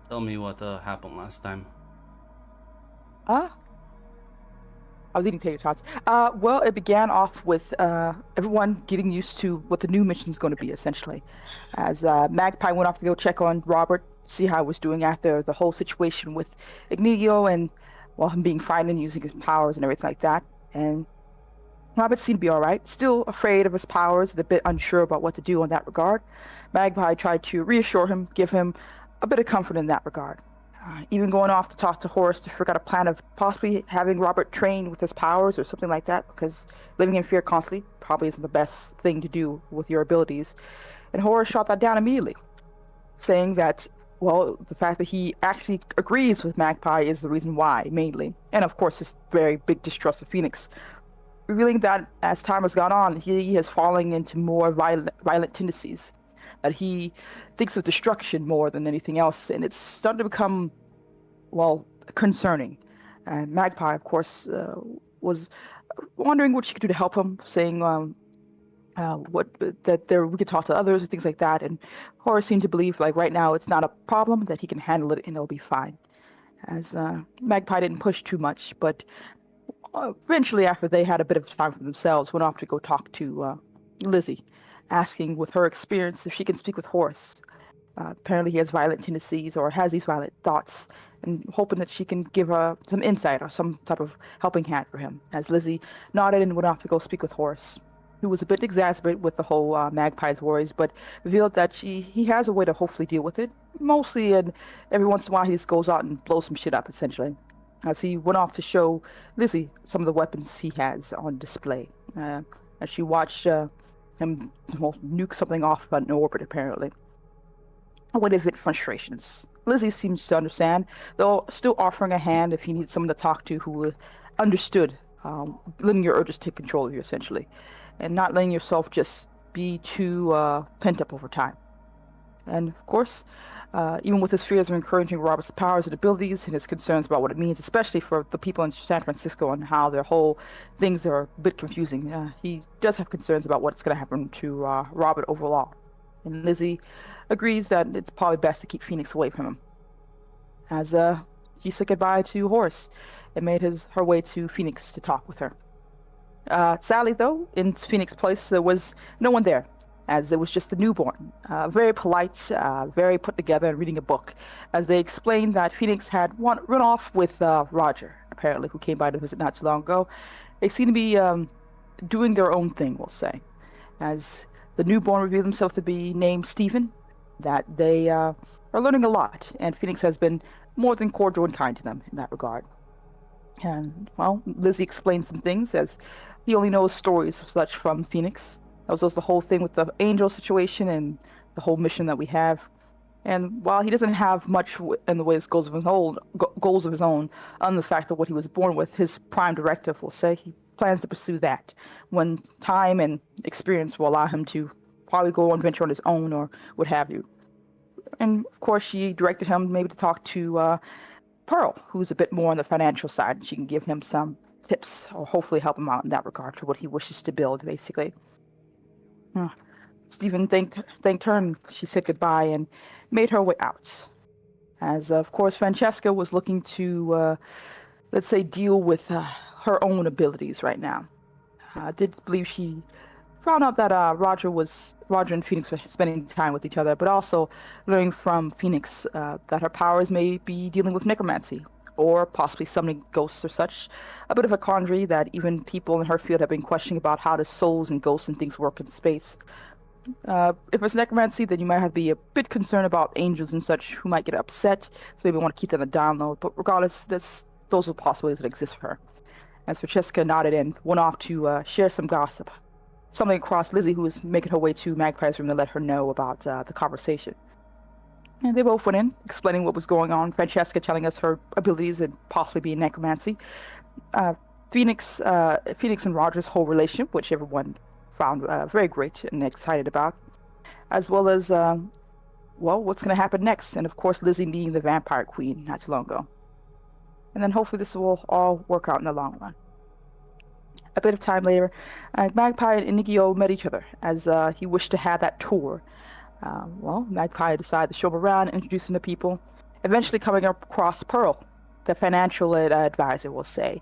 Tell me what happened last time. Uh, I was eating tater tots. Well, it began off with everyone getting used to what the new mission is going to be, essentially. As Magpie went off to go check on Robert, see how he was doing after the whole situation with Ignigio and, well, him being frightened and using his powers and everything like that. And Robert seemed to be all right, still afraid of his powers and a bit unsure about what to do in that regard. Magpie tried to reassure him, give him a bit of comfort in that regard. Even going off to talk to Horace to figure out a plan of possibly having Robert train with his powers or something like that, because living in fear constantly probably isn't the best thing to do with your abilities. And Horace shot that down immediately, saying that, well, the fact that he actually agrees with Magpie is the reason why, mainly. And of course, his very big distrust of Phoenix, revealing that as time has gone on, he is falling into more violent tendencies. That he thinks of destruction more than anything else, and it's starting to become, well, concerning. And Magpie, of course, was wondering what she could do to help him, saying what that there we could talk to others and things like that. And Horace seemed to believe, like right now, it's not a problem, that he can handle it and it'll be fine. As Magpie didn't push too much, but eventually, after they had a bit of time for themselves, went off to go talk to Lizzie, asking with her experience if she can speak with Horace. Apparently, he has violent tendencies or has these violent thoughts, and hoping that she can give some insight or some type of helping hand for him. As Lizzie nodded and went off to go speak with Horace, who was a bit exasperated with the whole Magpie's worries, but revealed that he has a way to hopefully deal with it. Mostly, and every once in a while, he just goes out and blows some shit up, essentially. As he went off to show Lizzie some of the weapons he has on display. As she watched him, well, nuke something off about an orbit, apparently. What is it? Frustrations. Lizzie seems to understand, though still offering a hand if he needs someone to talk to who understood, letting your urges take control of you, essentially, and not letting yourself just be too pent up over time. And of course, even with his fears of encouraging Robert's powers and abilities and his concerns about what it means, especially for the people in San Francisco and how their whole things are a bit confusing, he does have concerns about what's going to happen to Robert overall. And Lizzie agrees that it's probably best to keep Phoenix away from him. As she said goodbye to Horace and made her way to Phoenix to talk with her. Sadly, though, in Phoenix Place, there was no one there, as it was just the newborn, very polite, very put together, and reading a book, as they explained that Phoenix had run off with Roger, apparently, who came by to visit not too long ago. They seem to be doing their own thing, we'll say, as the newborn revealed himself to be named Stephen, that they are learning a lot, and Phoenix has been more than cordial and kind to them in that regard. And, well, Lizzie explained some things, as he only knows stories of such from Phoenix. That was also the whole thing with the Angel situation and the whole mission that we have. And while he doesn't have much in the way of goals of his own, on the fact of what he was born with, his prime directive will say he plans to pursue that when time and experience will allow him to probably go on venture on his own or what have you. And of course, she directed him maybe to talk to Pearl, who's a bit more on the financial side. She can give him some tips or hopefully help him out in that regard for what he wishes to build, basically. Stephen thanked her and she said goodbye and made her way out. As, of course, Francesca was looking to, let's say, deal with her own abilities right now. I did believe she found out that Roger and Phoenix were spending time with each other, but also learning from Phoenix that her powers may be dealing with necromancy, or possibly summoning ghosts or such. A bit of a quandary that even people in her field have been questioning about how the souls and ghosts and things work in space. If it's necromancy, then you might have to be a bit concerned about angels and such who might get upset, so maybe want to keep them on the down low. But regardless, those are possibilities that exist for her. As Francesca nodded and went off to share some gossip, stumbling across Lizzie, who was making her way to Magpie's room to let her know about the conversation. And they both went in, explaining what was going on, Francesca telling us her abilities and possibly being necromancy. Phoenix and Roger's whole relationship, which everyone found very great and excited about, as well as, what's going to happen next, and of course Lizzie being the vampire queen not too long ago. And then hopefully this will all work out in the long run. A bit of time later, Magpie and Inigio met each other, as he wished to have that tour. Magpie decided to show him around, introduce him to people, eventually coming across Pearl, the financial advisor, we'll say,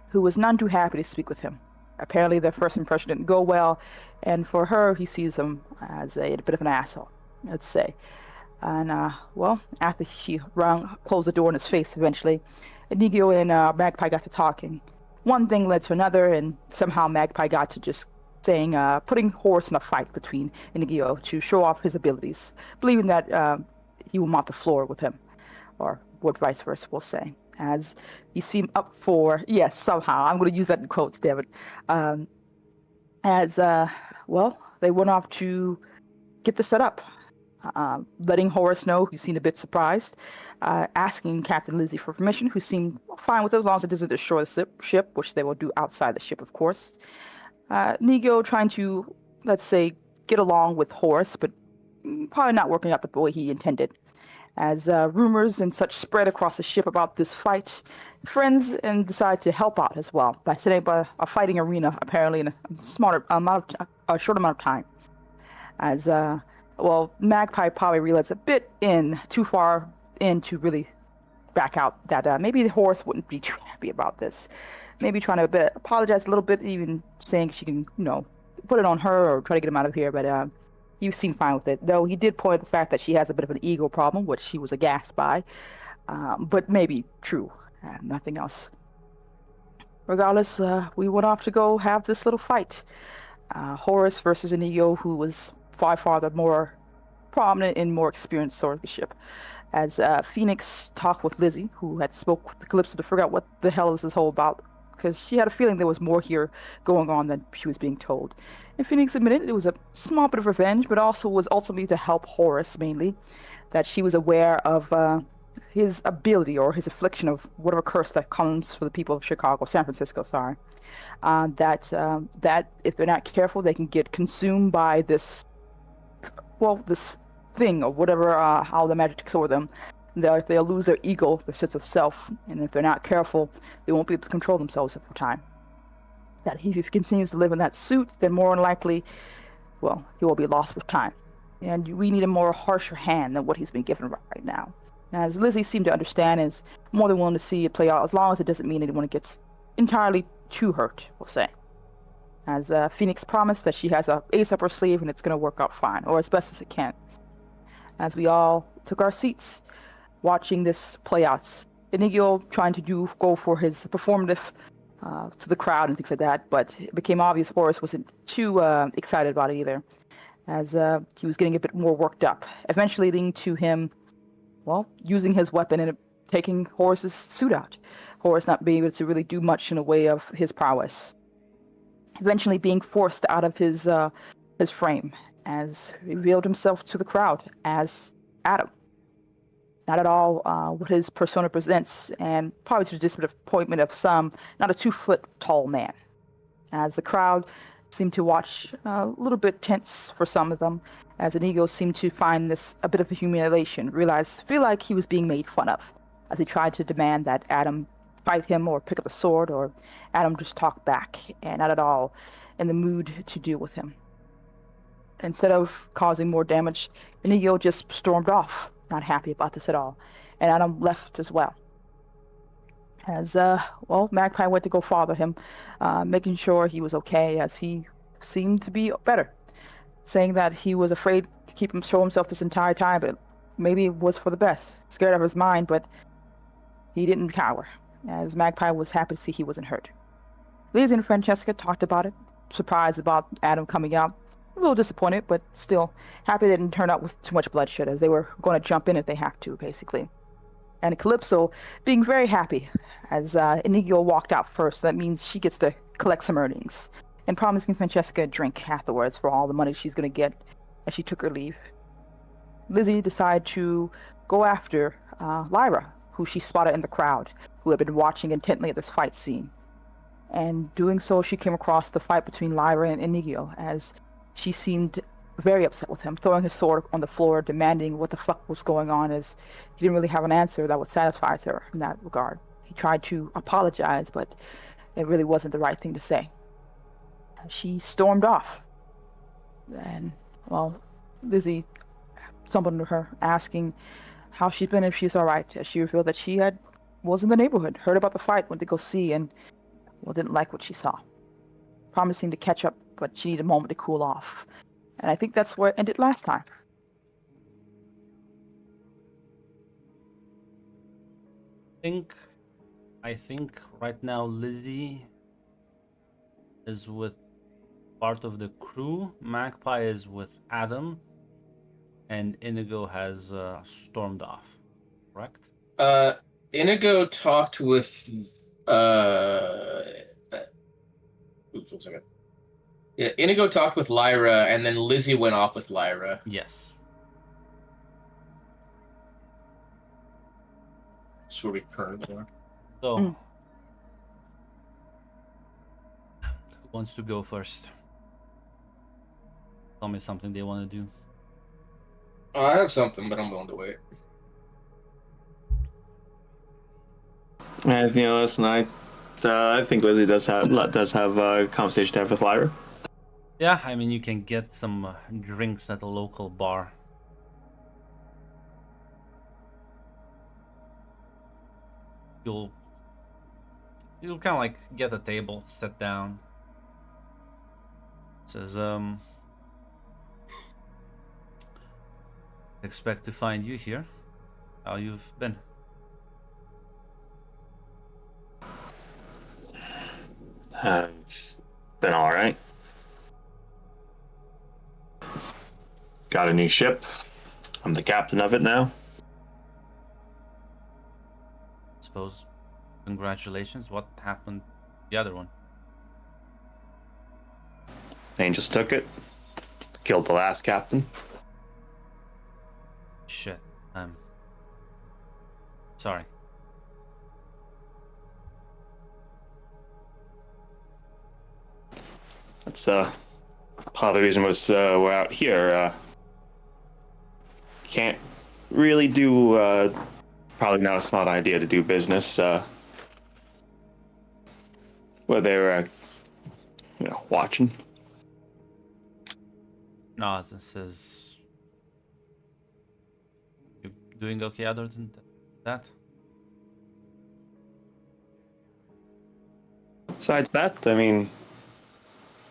who was none too happy to speak with him. Apparently, their first impression didn't go well, and for her, he sees him as a bit of an asshole, let's say. And, well, after she closed the door in his face eventually, Inigo and Magpie got to talking. One thing led to another, and somehow Magpie got to just saying, putting Horus in a fight between Inigo to show off his abilities, believing that he will mop the floor with him, or what vice versa, we'll say. As he seemed up for, yes, somehow, I'm going to use that in quotes, David. Well, they went off to get this set up. Letting Horus know, who seemed a bit surprised, asking Captain Lizzie for permission, who seemed fine with it as long as it doesn't destroy the ship, which they will do outside the ship, of course. Inigo trying to, let's say, get along with Horus, but probably not working out the way he intended. As rumors and such spread across the ship about this fight, friends and decide to help out as well by setting up a fighting arena, apparently in a short amount of time. As well, Magpie probably realized a bit too far in to really back out that maybe Horus wouldn't be too happy about this. Maybe trying to apologize a little bit, even saying she can, put it on her or try to get him out of here, but he seemed fine with it. Though he did point out the fact that she has a bit of an ego problem, which she was aghast by, but maybe true, nothing else. Regardless, we went off to go have this little fight. Horus versus Inigo, who was far the more prominent and more experienced swordsmanship. As Phoenix talked with Lizzie, who had spoke with the Calypso to figure out what the hell is this whole about, because she had a feeling there was more here going on than she was being told. And Phoenix admitted it was a small bit of revenge, but also was ultimately to help Horus mainly, that she was aware of his ability or his affliction of whatever curse that comes for the people of San Francisco, that if they're not careful, they can get consumed by this thing or whatever, how the magic takes over them. They'll lose their ego, their sense of self, and if they're not careful, they won't be able to control themselves for time. That if he continues to live in that suit, then more than likely, well, he will be lost with time. And we need a more harsher hand than what he's been given right now. As Lizzie seemed to understand, is more than willing to see it play out, as long as it doesn't mean anyone gets entirely too hurt, we'll say. As Phoenix promised that she has an ace up her sleeve and it's going to work out fine, or as best as it can. As we all took our seats, watching this play out. Inigo trying to go for his performative to the crowd and things like that, but it became obvious Horus wasn't too excited about it either, as he was getting a bit more worked up, eventually leading to him, well, using his weapon and taking Horus's suit out. Horus not being able to really do much in the way of his prowess. Eventually being forced out of his frame, as he revealed himself to the crowd as Adam. Not at all what his persona presents, and probably to the disappointment of some, not a 2-foot tall man. As the crowd seemed to watch a little bit tense for some of them, as Inigo seemed to find this a bit of a humiliation, feel like he was being made fun of, as he tried to demand that Adam fight him or pick up a sword, or Adam just talk back, and not at all in the mood to deal with him. Instead of causing more damage, Inigo just stormed off, not happy about this at all, and Adam left as well. As Magpie went to go father him, making sure he was okay, as he seemed to be better, saying that he was afraid to show himself this entire time, but maybe it was for the best, scared of his mind, but he didn't cower, as Magpie was happy to see he wasn't hurt. Lizzie and Francesca talked about it, surprised about Adam coming out, a little disappointed, but still happy they didn't turn out with too much bloodshed, as they were going to jump in if they have to, basically. And Calypso being very happy, as Inigo walked out first. That means she gets to collect some earnings, and promising Francesca a drink afterwards for all the money she's going to get as she took her leave. Lizzie decided to go after Lyra, who she spotted in the crowd, who had been watching intently at this fight scene. And doing so, she came across the fight between Lyra and Inigo, as she seemed very upset with him, throwing his sword on the floor, demanding what the fuck was going on, as he didn't really have an answer that would satisfy her in that regard. He tried to apologize, but it really wasn't the right thing to say. She stormed off. And, well, Lizzie summoned her, asking how she's been, if she's all right. She revealed that she was in the neighborhood, heard about the fight, went to go see, and didn't like what she saw. Promising to catch up, but she needed a moment to cool off. And I think that's where it ended last time. I think right now Lizzie is with part of the crew. Magpie is with Adam, and Inigo has stormed off. Correct? Inigo talked with oops, 1 second. Yeah, Inigo talked with Lyra, and then Lizzie went off with Lyra. Yes. That's where we currently are. So, who wants to go first? Tell me something they want to do. Oh, I have something, but I'm willing to wait. Listen, I think Lizzie does have a conversation to have with Lyra. Yeah, I mean, you can get some drinks at a local bar. You'll kind of like get a table, sit down. Says, expect to find you here. How you've been? Been all right. Got a new ship. I'm the captain of it now. Suppose. Congratulations. What happened to the other one? Angels took it. Killed the last captain. Shit. I'm sorry. That's part of the reason was we're out here. Can't really do. Probably not a smart idea to do business where they were, watching. Nods and says, "You doing okay other than that?" Besides that, I mean,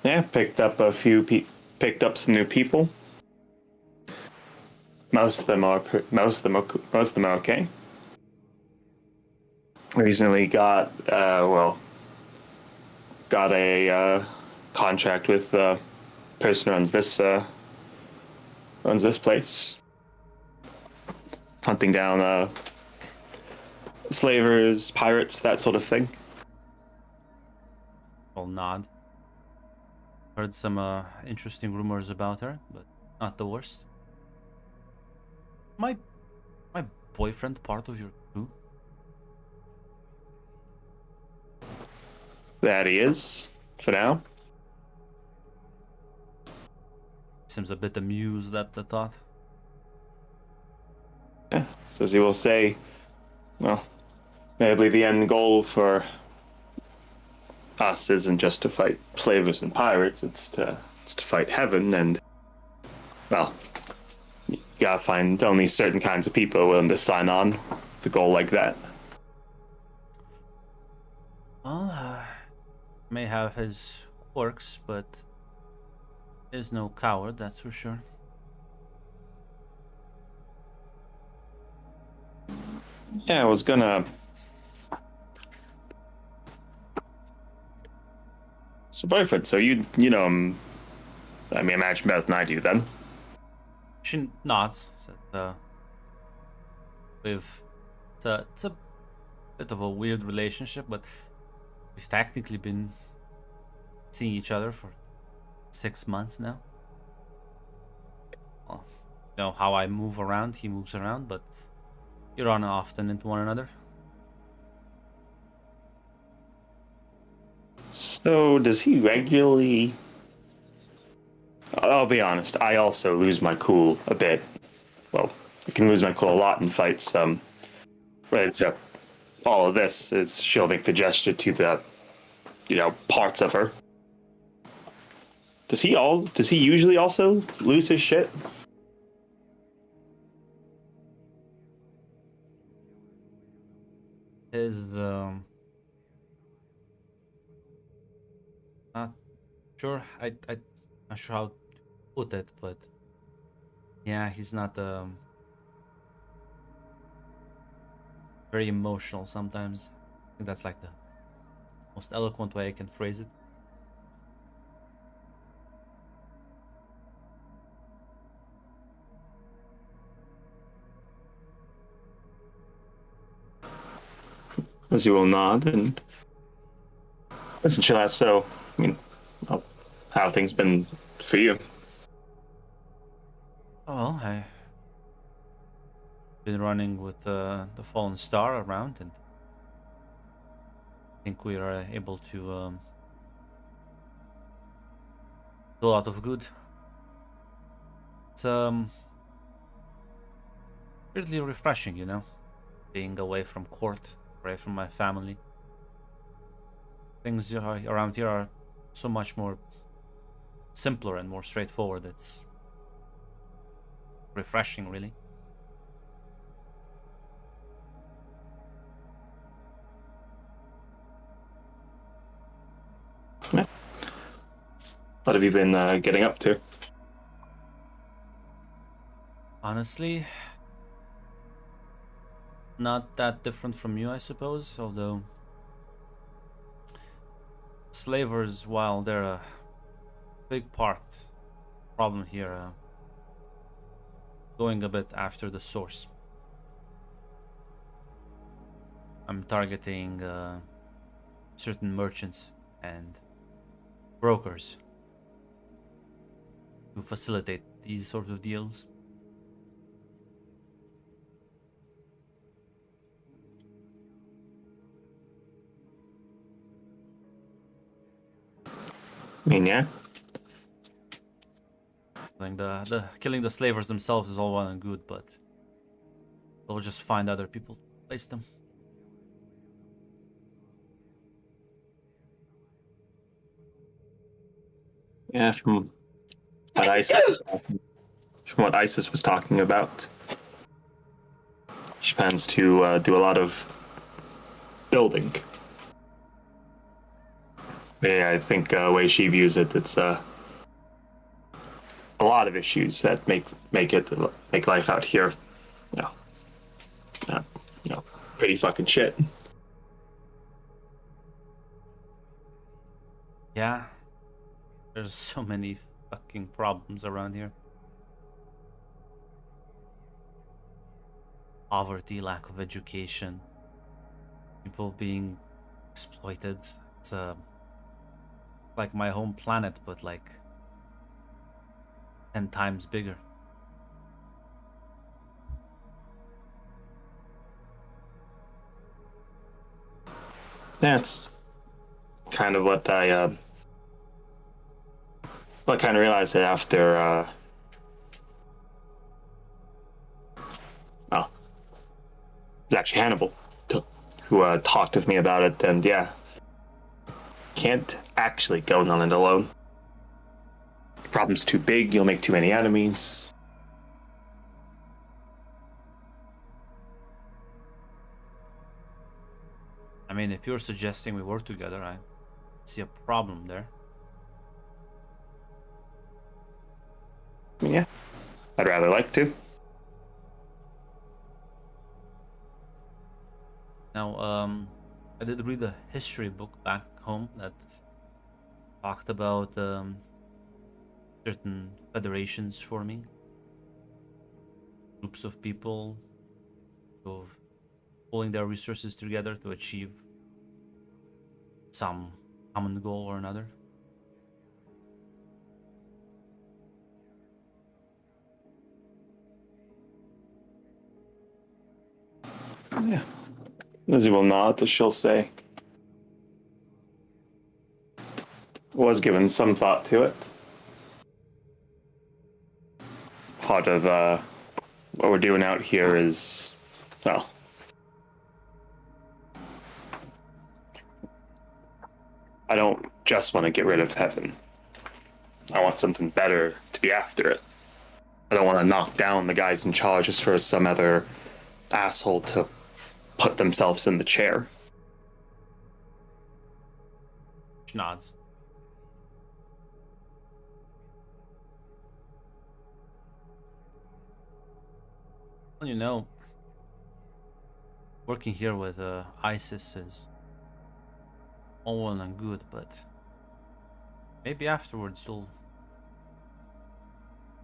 yeah, picked up some new people. Most of them are okay. Recently got a contract with the person who runs this place, hunting down slavers, pirates, that sort of thing. I'll nod. Heard some interesting rumors about her, but not the worst. My boyfriend part of your crew? That he is, for now. Seems a bit amused at the thought. Yeah, says he will say, well, maybe the end goal for us isn't just to fight slavers and pirates, it's to fight heaven, and, well, you gotta find only certain kinds of people willing to sign on with a goal like that. Well, may have his quirks, but is no coward, that's for sure. Yeah, I was gonna... So, boyfriend, so you know him, I mean, imagine better than I do, then. She nods. Said, it's a bit of a weird relationship, but we've technically been seeing each other for 6 months now. Well, you know how I move around, he moves around, but you run often into one another. So, does he regularly... I'll be honest, I also lose my cool a bit. Well, I can lose my cool a lot in fights. Related to all of this is she'll make the gesture to the, parts of her. Does he usually also lose his shit? is not sure. I not sure how to put it, but yeah, he's not very emotional sometimes. I think that's like the most eloquent way I can phrase it. As you will nod and listen, Chilas. So, I mean, how have things been for you? Oh, well, I've been running with the Fallen Star around, and I think we are able to do a lot of good. It's weirdly refreshing, you know, being away from court, away from my family. Things around here are so much more simpler and more straightforward. It's refreshing, really. Yeah. What have you been getting up to? Honestly, not that different from you, I suppose, although slavers, while they're a big problem here, going a bit after the source. I'm targeting certain merchants and brokers to facilitate these sort of deals. I mean, yeah. Like the killing the slavers themselves is all well and good, but they'll just find other people to place them. Yeah, from what Isis was talking about, she plans to do a lot of building. Yeah, I think way she views it, it's a lot of issues that make life out here, you know, pretty fucking shit. Yeah, there's so many fucking problems around here. Poverty, lack of education, people being exploited. It's like my home planet, but like 10 times bigger. That's kind of what I kind of realized that after well, it was actually Hannibal who talked with me about it, and yeah, can't actually go Nulland alone. The problem's too big, you'll make too many enemies. I mean, if you're suggesting we work together, I see a problem there. I mean, yeah, I'd rather like to. Now, I did read a history book back home that talked about certain federations forming, groups of people of pulling their resources together to achieve some common goal or another. Yeah. Lizzie will nod, as she'll say. Was given some thought to it. Part of what we're doing out here is, well, I don't just want to get rid of heaven. I want something better to be after it. I don't want to knock down the guys in charge just for some other asshole to put themselves in the chair. She nods. Well, you know, working here with ISIS is all well and good, but maybe afterwards you'll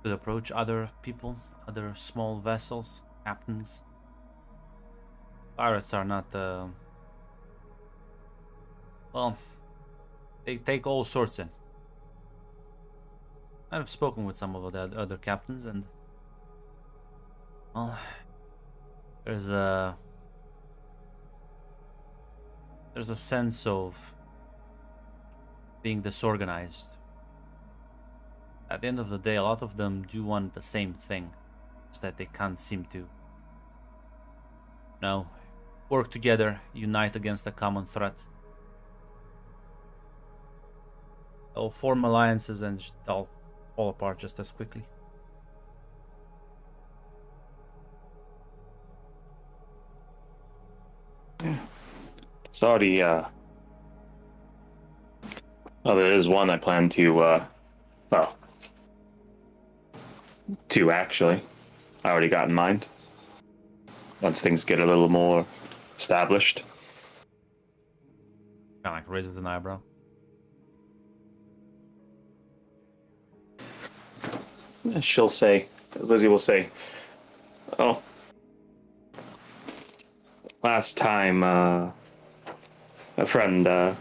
could approach other people, other small vessels, captains. Pirates are not, well, they take all sorts in. I've spoken with some of the other captains, and well, there's a sense of being disorganized. At the end of the day, a lot of them do want the same thing, just that they can't seem to, work together, unite against a common threat. They'll form alliances and they'll fall apart just as quickly. Sorry, well, there is one I plan to, well, two actually. I already got in mind. Once things get a little more established. Kind of like raises an eyebrow. She'll say, Lizzie will say, oh, last time, a friend, give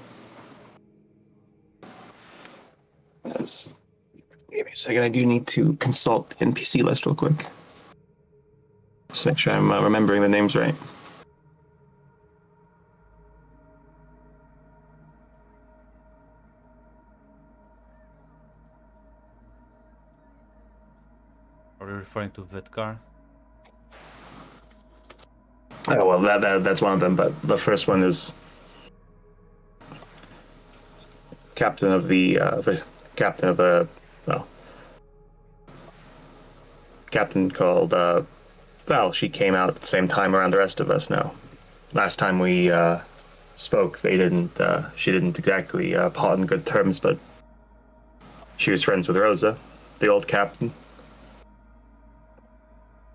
me a second, I do need to consult the NPC list real quick. Just make sure I'm remembering the names right. Are you referring to Vidkar? Oh, well, that's one of them, but the first one is captain of captain called, well, she came out at the same time around the rest of us now. Last time we spoke, she didn't exactly part in good terms, but she was friends with Rosa, the old captain,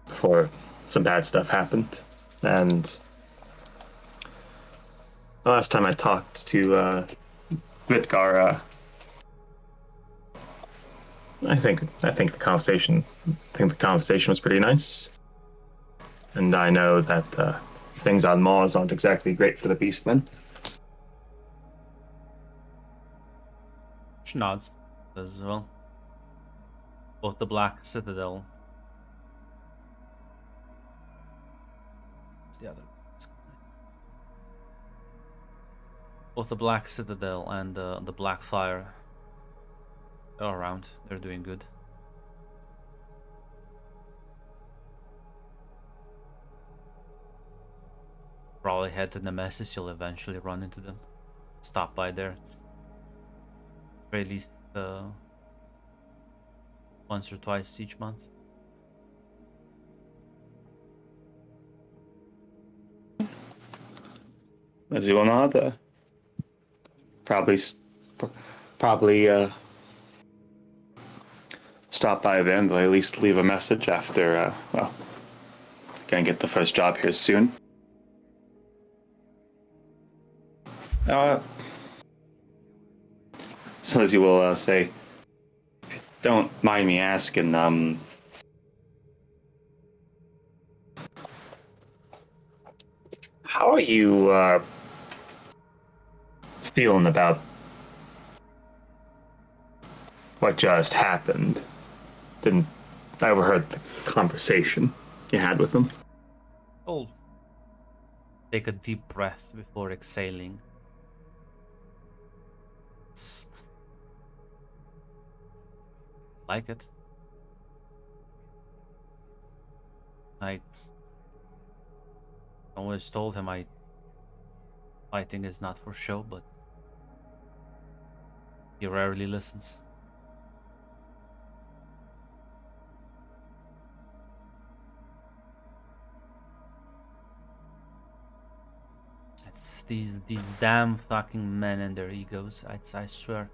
before some bad stuff happened. And the last time I talked to Vidkar, I think the conversation was pretty nice. And I know that things on Mars aren't exactly great for the Beastmen. She nods as well. Both the Black Citadel. What's the other? Both the Black Citadel and the Black Fire are around. They're doing good. Probably head to Nemesis. You'll eventually run into them. Stop by there. Or at least once or twice each month. As you know, probably stop by then, but at least leave a message after, well, gonna get the first job here soon. So Lizzie will say, don't mind me asking, how are you feeling about what just happened? I overheard the conversation you had with him. Oh. Take a deep breath before exhaling. Like it. I always told him fighting is not for show, but he rarely listens. These damn fucking men and their egos. I swear.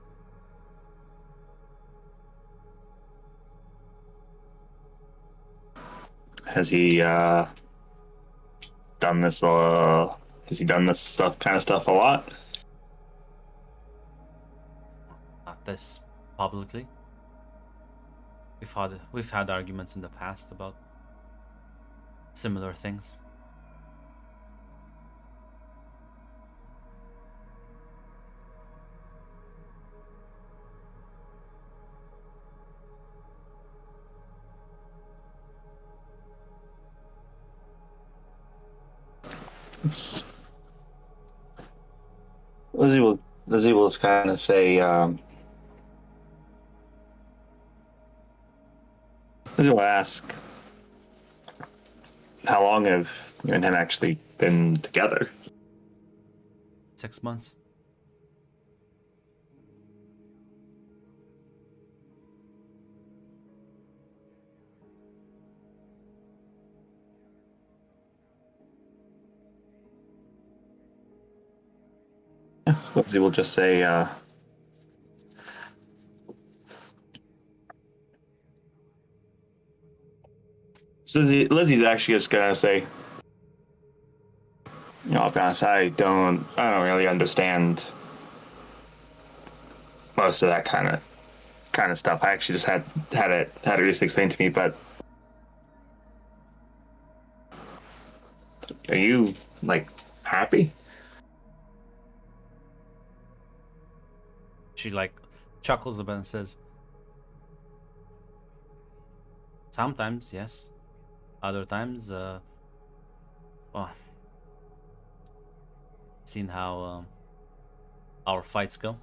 Has he done this? Has he done this kind of stuff a lot? Not this publicly. We've had arguments in the past about similar things. Oops. Lizzie will kind of say, Lizzie will ask, how long have you and him actually been together? 6 months. Yes, Lizzie will just say, Lizzie's actually just gonna say, I'll be honest, I don't really understand most of that kind of stuff. I actually just had it recently explained to me, but are you like happy? She like chuckles a bit and says, sometimes yes, other times well, seen how our fights go.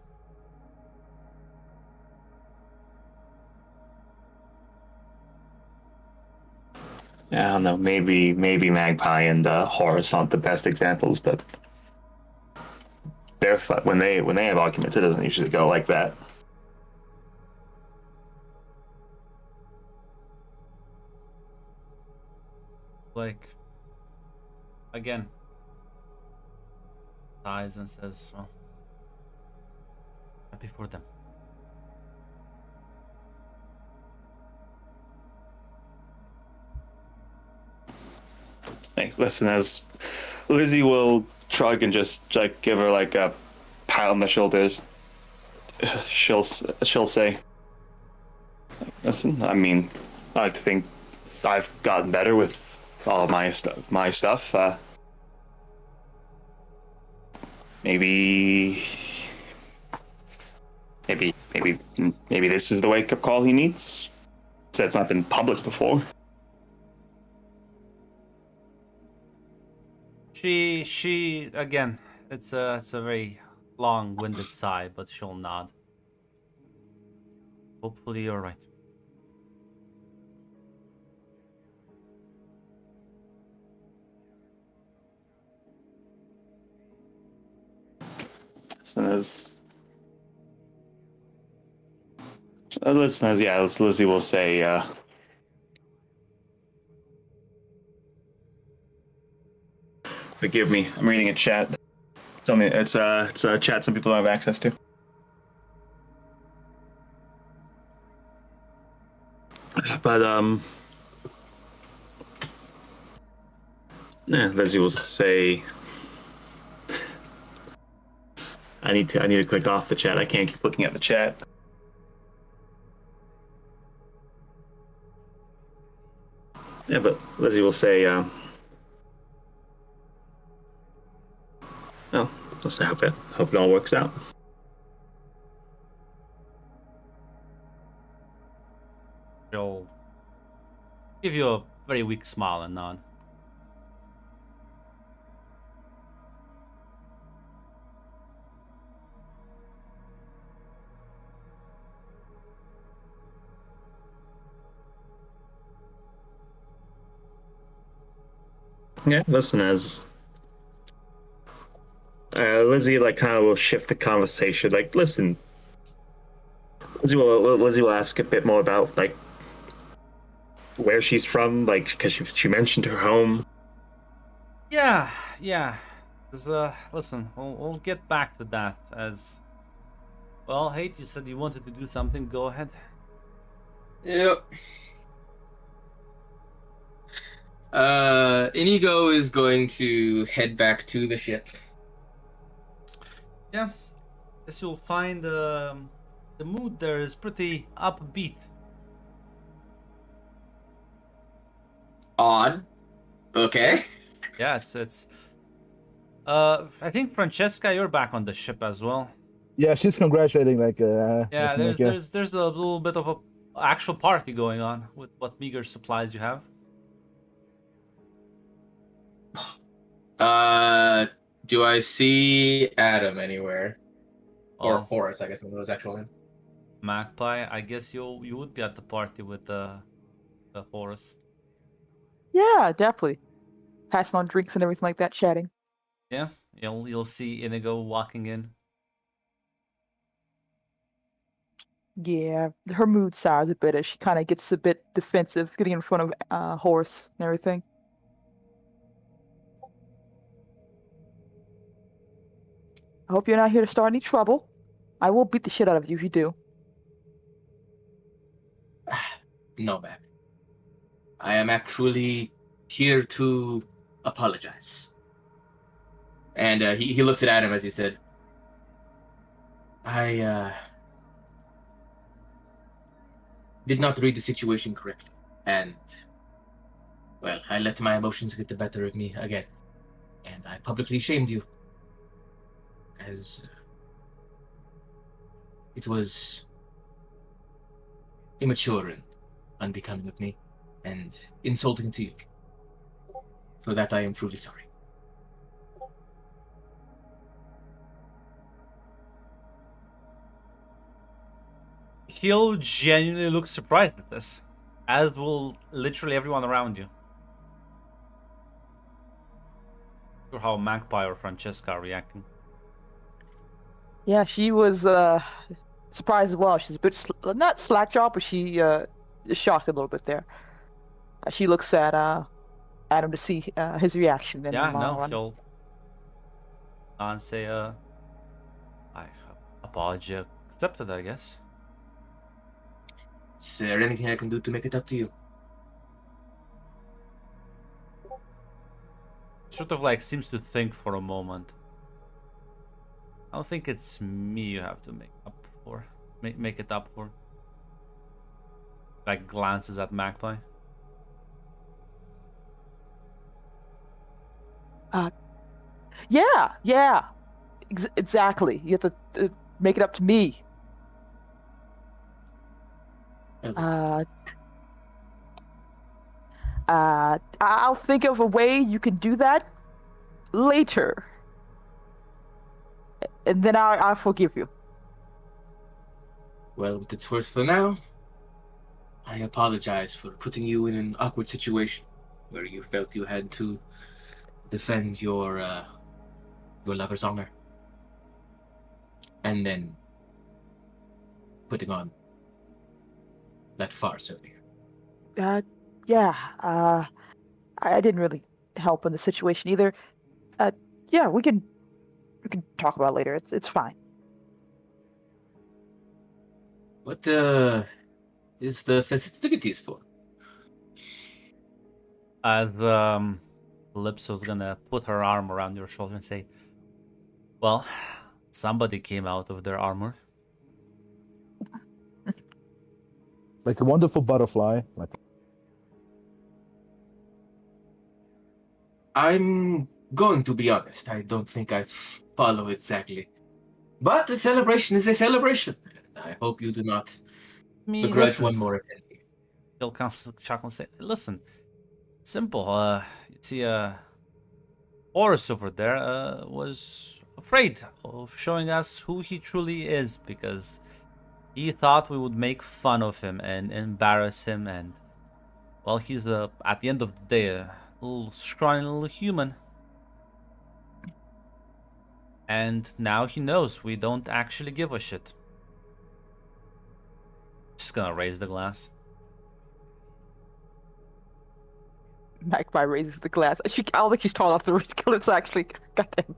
Yeah, I don't know. Maybe Magpie and Horus aren't the best examples, but when they have arguments, it doesn't usually go like that. Like, again, sighs and says, well, happy for them. Thanks. Listen, as Lizzie will shrug and just like give her like a pat on the shoulders. She'll say, "Listen, I mean, I think I've gotten better with all my stuff. Maybe this is the wake-up call he needs. So it's not been public before." She again, it's a very long-winded sigh, but she'll nod. Hopefully you're right. Listeners, Lizzie will say, forgive me, I'm reading a chat. Tell me, it's a chat some people don't have access to. But yeah, Lizzie will say, I need to click off the chat. I can't keep looking at the chat. Yeah, but Lizzie will say, oh, let's hope it all works out. She'll give you a very weak smile and nod. Yeah, listen, as Lizzie like kind of will shift the conversation. Like, listen, Lizzie will ask a bit more about like where she's from, like because she mentioned her home. Yeah. Listen, we'll get back to that as well. Hate, you said you wanted to do something. Go ahead. Yep. Inigo is going to head back to the ship. Yeah, guess you'll find the mood there is pretty upbeat. Odd. Okay. Yeah, it's. I think Francesca, you're back on the ship as well. Yeah, she's congratulating Yeah, I think, there's a little bit of a actual party going on with what meager supplies you have. Do I see Adam anywhere? Or Oh, Horace, I guess is his actual name. Magpie, I guess you would be at the party with the Horus. Yeah, definitely. Passing on drinks and everything like that, chatting. Yeah, you'll see Inigo walking in. Yeah, her mood sours a bit as she kind of gets a bit defensive, getting in front of Horace and everything. I hope you're not here to start any trouble. I will beat the shit out of you if you do. No, man. I am actually here to apologize. And he looks at Adam as he said, I did not read the situation correctly. And, well, I let my emotions get the better of me again. And I publicly shamed you. As it was immature and unbecoming of me, and insulting to you. For that I am truly sorry. He'll genuinely look surprised at this, as will literally everyone around you. Sure how Magpie or Francesca are reacting. Yeah, she was surprised as well. She's a bit not slack-jawed, but she is shocked a little bit there. She looks at Adam to see his reaction. Then Yeah, no, run. she'll and say, I apology accepted, I guess. Is there anything I can do to make it up to you? Sort of like seems to think for a moment. I don't think it's me you have to make up for. Make it up for. Like glances at Magpie. Yeah, exactly. You have to make it up to me. I'll think of a way you can do that later, and then I'll forgive you. Well, with its worth for now, I apologize for putting you in an awkward situation where you felt you had to defend your lover's honor, and then putting on that farce earlier. Yeah. I didn't really help in the situation either. Yeah, we can talk about it later. It's fine. What is the festivities for? As Calypso's gonna put her arm around your shoulder and say, well, somebody came out of their armor. like a wonderful butterfly. Like I'm going to be honest. I don't think I follow exactly. But a celebration is a celebration. I hope you do not begrudge one more attendee. He'll kind of chuckle and say, listen, simple. You see, Horus over there was afraid of showing us who he truly is because he thought we would make fun of him and embarrass him. And, well, he's, at the end of the day, a little scrawny little human. And now he knows we don't actually give a shit. Just gonna raise the glass. Magpie raises the glass. I don't think she's tall enough to reach Calypso, actually. Goddamn.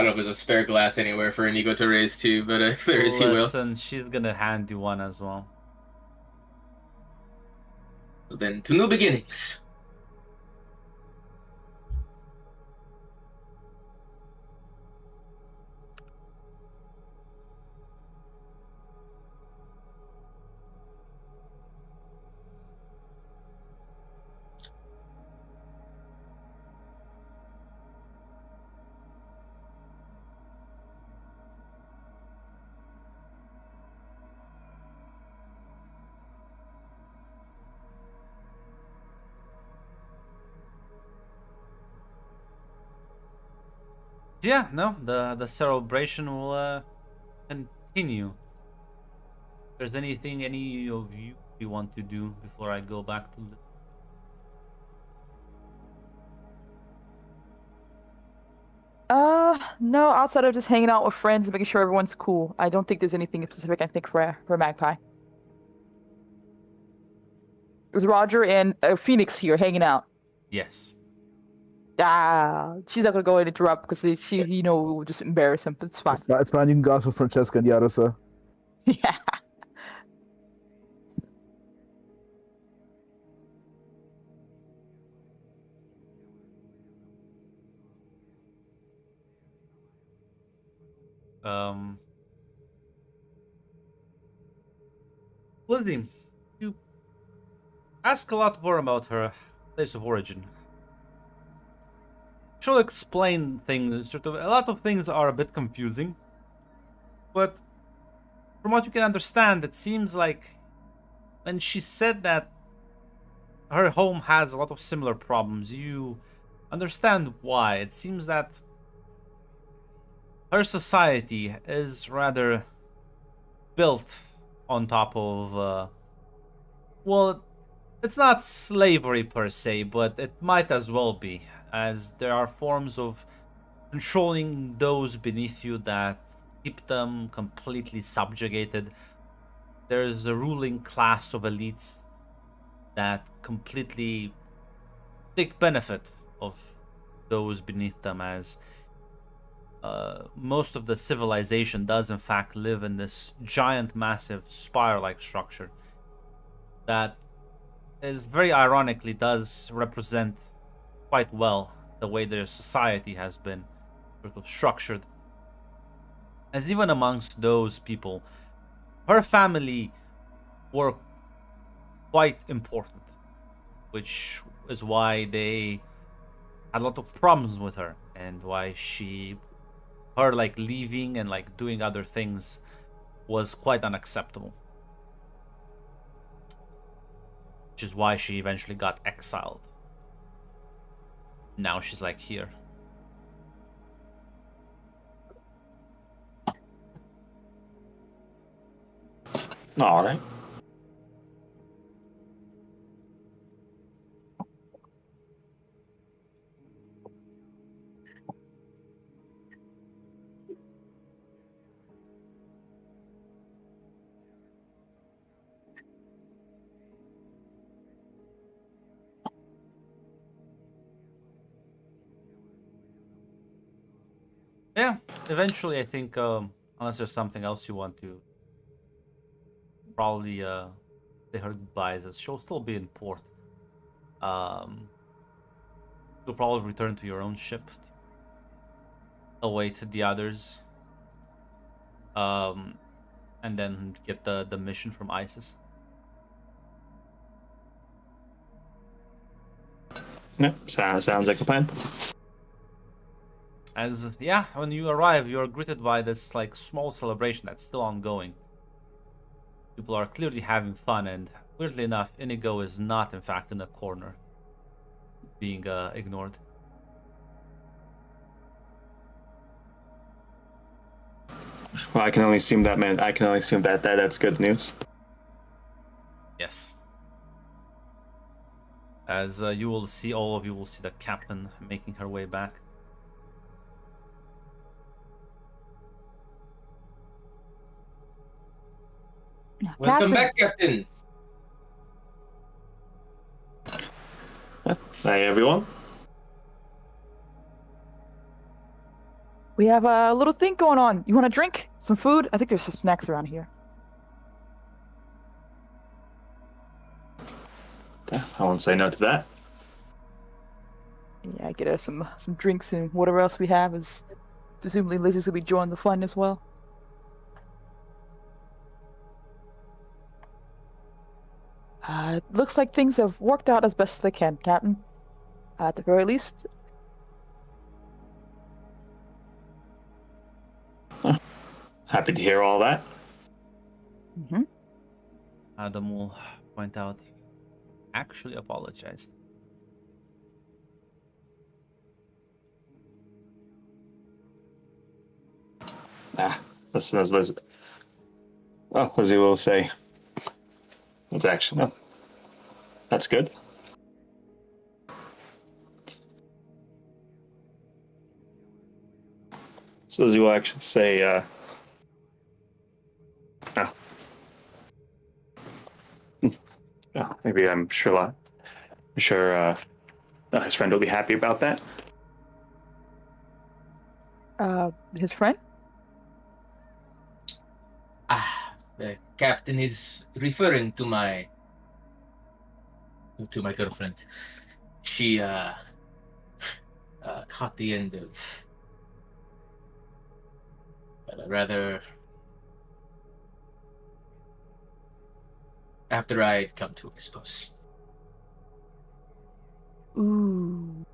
I don't know if there's a spare glass anywhere for Inigo to raise too, but if there is, he will. Listen, she's gonna hand you one as well. Then to new beginnings. Yeah, no, the celebration will continue. If there's anything any of you want to do before I go back to the... No, outside of just hanging out with friends and making sure everyone's cool. I don't think there's anything specific I think for Magpie. It was Roger and Phoenix here hanging out. Yes. She's not gonna go and interrupt because she, will just embarrass him. But it's fine. It's fine. You can gossip Francesca and Yarosa. Yeah. Lizzie, you ask a lot more about her place of origin. She'll explain things. Sort of, a lot of things are a bit confusing, but from what you can understand, it seems like when she said that her home has a lot of similar problems, you understand why. It seems that her society is rather built on top of, well, it's not slavery per se, but it might as well be, as there are forms of controlling those beneath you that keep them completely subjugated. There's a ruling class of elites that completely take benefit of those beneath them, as most of the civilization does in fact live in this giant, massive, spire-like structure that is very ironically does represent quite well the way their society has been sort of structured. As even amongst those people, her family were quite important, which is why they had a lot of problems with her, and why her like leaving and like doing other things was quite unacceptable, which is why she eventually got exiled. Now she's like here. All right. Yeah, eventually I think, unless there's something else you want to probably say her goodbyes, as she'll still be in port. You'll probably return to your own ship to await the others, and then get the mission from ISIS. Yeah, sounds like a plan. As yeah, when you arrive, you are greeted by this like small celebration that's still ongoing. People are clearly having fun, and weirdly enough, Inigo is not in fact in a corner, being ignored. Well, I can only assume that's good news. Yes. As you will see, all of you will see the captain making her way back. Welcome Captain, back, Captain. Hi, everyone. We have a little thing going on. You want a drink? Some food? I think there's some snacks around here. I won't say no to that. Yeah, I get her some drinks and whatever else we have is presumably Lizzie's gonna be joining the fun as well. It looks like things have worked out as best as they can, Captain. At the very least. Happy to hear all that. Mm-hmm. Adam will point out he actually apologized. Listen, as Liz. Well, Lizzie will say. It's actually no. That's good. So Lizzie will actually say, oh. Oh, maybe I'm sure his friend will be happy about that. His friend? The captain is referring to my girlfriend. She caught the end of a rather after I'd come to, I suppose. Ooh.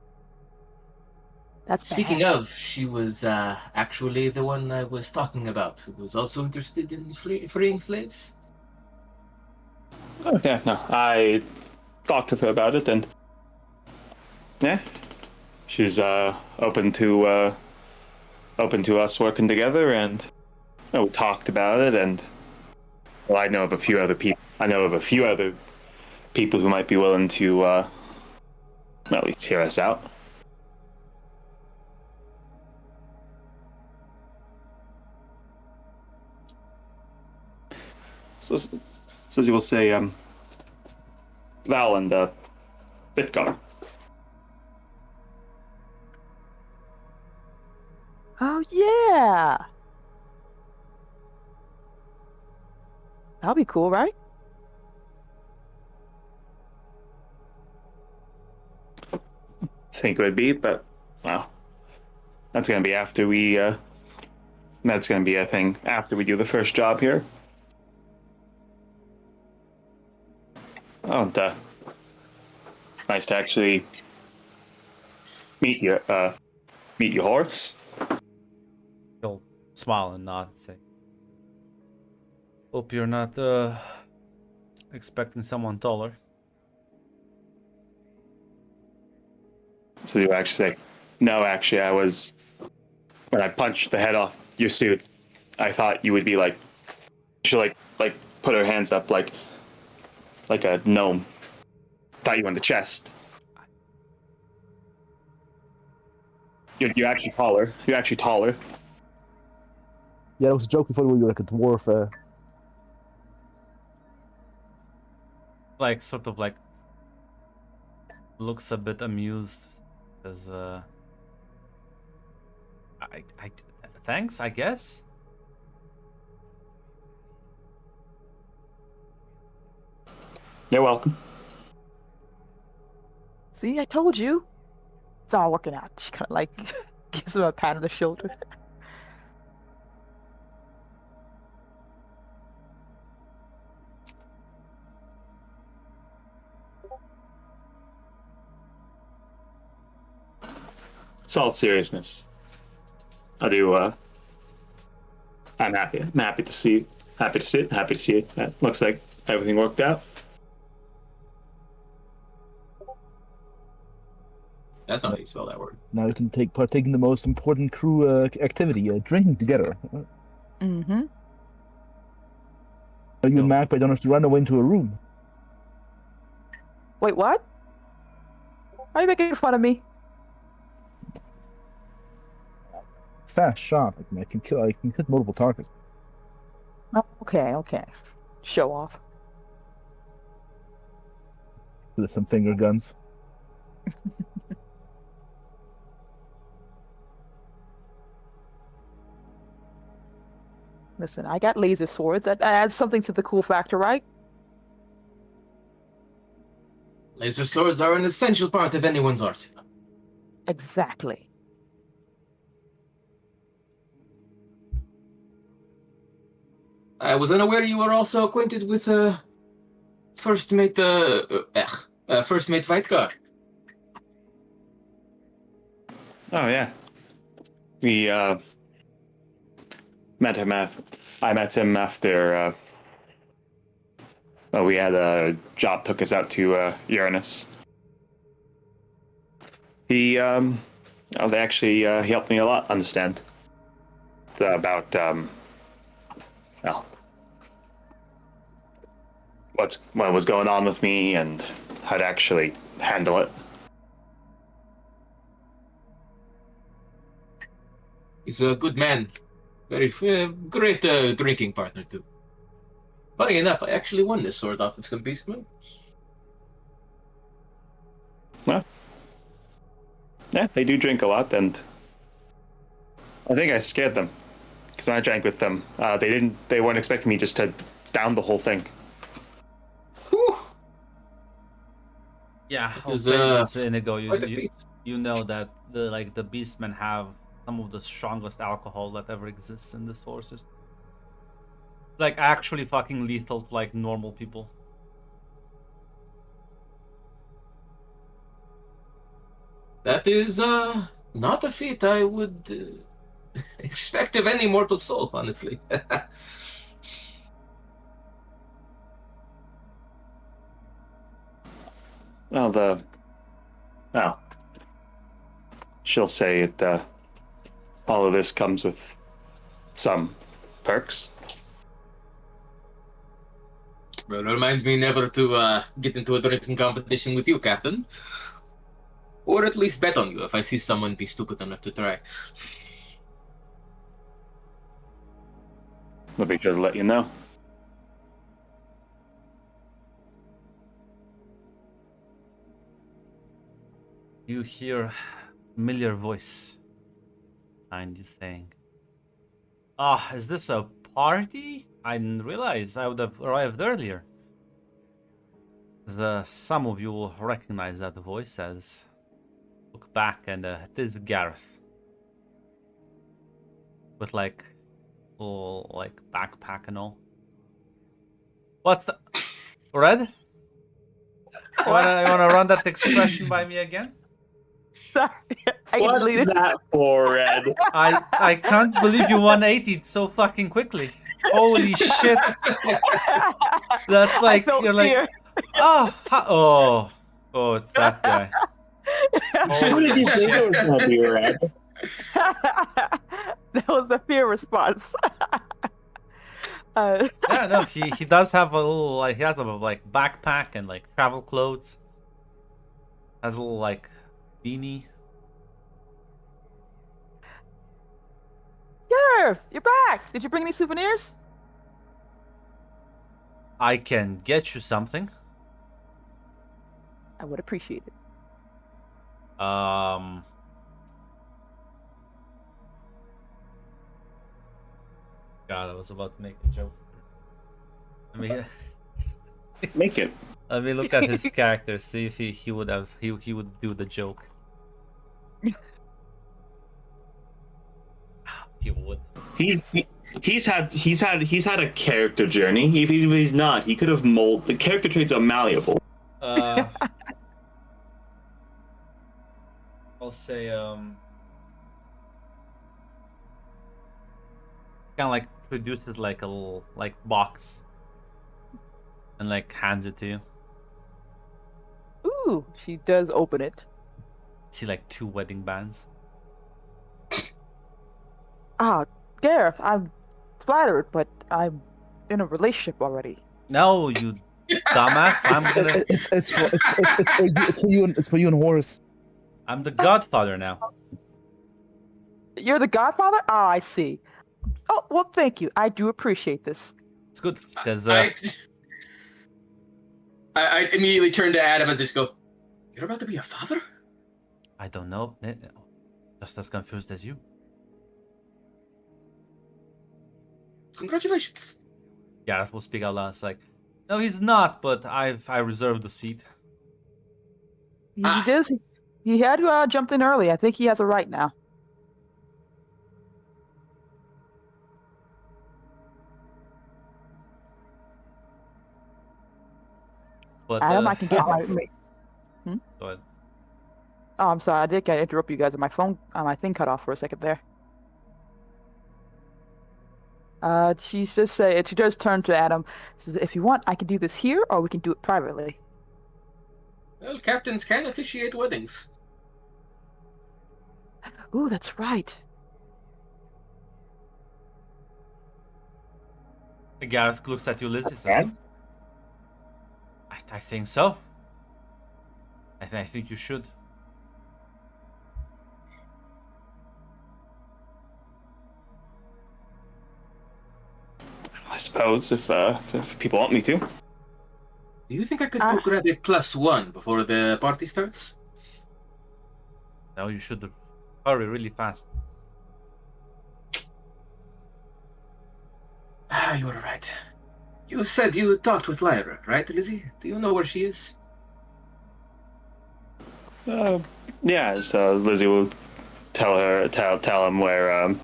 That's Speaking bad. of, she was actually the one I was talking about, who was also interested in freeing slaves. Oh yeah, no, I talked with her about it, and yeah, she's open to us working together, and we talked about it, and well, I know of a few other people. I know of a few other people who might be willing to well, at least hear us out. So you will say, Val and Bitgar. Oh yeah. That'll be cool, right? Think it would be, but well, that's gonna be after we. That's gonna be a thing after we do the first job here. Oh, and, nice to actually meet you. Meet your horse. He'll smile and nod and say, "Hope you're not expecting someone taller." So you actually say, "No, actually, I was when I punched the head off your suit. I thought you would be like, she like put her hands up like a gnome. Thought you in the chest. You're actually taller. You're actually taller. Yeah, it was a joke before we were like a dwarf. Like sort of like looks a bit amused as I thanks, I guess. You're welcome." See, I told you. It's all working out. She kind of like gives him a pat on the shoulder. It's all seriousness. I do. I'm happy. I'm happy to see. Happy to see it. Happy to see it. That looks like everything worked out. That's not how you spell that word. Now you can partake in the most important crew activity, drinking together. Mm-hmm. You and Magpie don't have to run away into a room. Wait, what? Are you making fun of me? Fast shot. I can kill. I can hit multiple targets. Oh, okay. Show off. With some finger guns. Listen, I got laser swords. That adds something to the cool factor, right? Laser swords are an essential part of anyone's arsenal. Exactly. I was unaware you were also acquainted with First Mate First Mate Vitegar. Oh yeah, we met him. I met him after. We had a job took us out to Uranus. He they actually he helped me a lot understand about well what was going on with me and how to actually handle it. He's a good man. Very great drinking partner, too. Funny enough, I actually won this sword off of some beastmen. Well, yeah, they do drink a lot, and I think I scared them because when I drank with them, they weren't expecting me just to down the whole thing. Whew! Yeah, It was, Inigo, quite a feat. you know that the beastmen have some of the strongest alcohol that ever exists in the sources. Like actually fucking lethal to like normal people. That is not a feat I would expect of any mortal soul, honestly. Well, she'll say it. All of this comes with some perks. Well, it reminds me never to get into a drinking competition with you, Captain. Or at least bet on you if I see someone be stupid enough to try. I'll be sure to let you know. You hear a familiar voice behind you saying, "Ah, is this a party? I didn't realize I would have arrived earlier." Some of you will recognize that voice as look back and it is Gareth. With like little like backpack and all. What's the Red? You wanna run that expression by me again? Sorry. I can delete it. that for, Red? I can't believe you 180'd so fucking quickly. Holy shit. That's like I felt you're like fear. Oh, it's that guy. Who did you think it was gonna be, Red? That was the fear response. Yeah, no, he does have a little like he has a like backpack and like travel clothes. Has a little like beanie. Gareth, you're back. Did you bring any souvenirs? I can get you something. I would appreciate it. God, I was about to make a joke. I mean, Make it. let me look at his character, see if he would have he would do the joke. He would. He's had a character journey. If he's not, he could have molded. The character traits are malleable. I'll say kind of like produces like a little like box and like hands it to you. Ooh, she does open it. See like 2 wedding bands. Ah, Gareth, I'm flattered, but I'm in a relationship already. No, you dumbass! It's for you and Horace. I'm the godfather now. You're the godfather? Ah, I see. Oh, well, thank you. I do appreciate this. It's good because I immediately turn to Adam as I just go, "You're about to be a father?" I don't know, just as confused as you. Congratulations. Gareth will speak out loud. It's like, no, he's not, but I reserved the seat. He Ah. does. He had jumped in early. I think he has a right now. But Adam, I can get my. Go ahead. Oh, I'm sorry. I did get interrupt you guys. My phone, my thing cut off for a second there. She just say she does turn to Adam. Says, "If you want, I can do this here, or we can do it privately." Well, captains can officiate weddings. Ooh, that's right. Gareth looks at you, Lizzie. Says, Can? I think so. I think you should. I suppose if people want me to. Do you think I could go grab a +1 before the party starts? No, you should hurry really fast. Ah, you're right. You said you talked with Lyra, right, Lizzie? Do you know where she is? Yeah, so Lizzie will tell him where.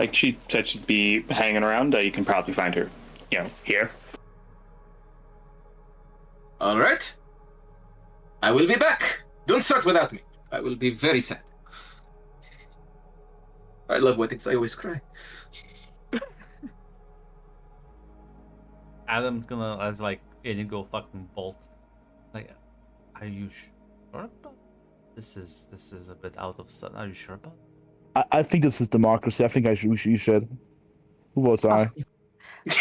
Like she said, she'd be hanging around. You can probably find her, here. All right. I will be back. Don't start without me. I will be very sad. I love weddings. I always cry. Adam's gonna, as like, Inigo fucking bolt. Like, are you sure about this? Is a bit out of sun. Are you sure about? I think this is democracy. I think you should. Who votes aye?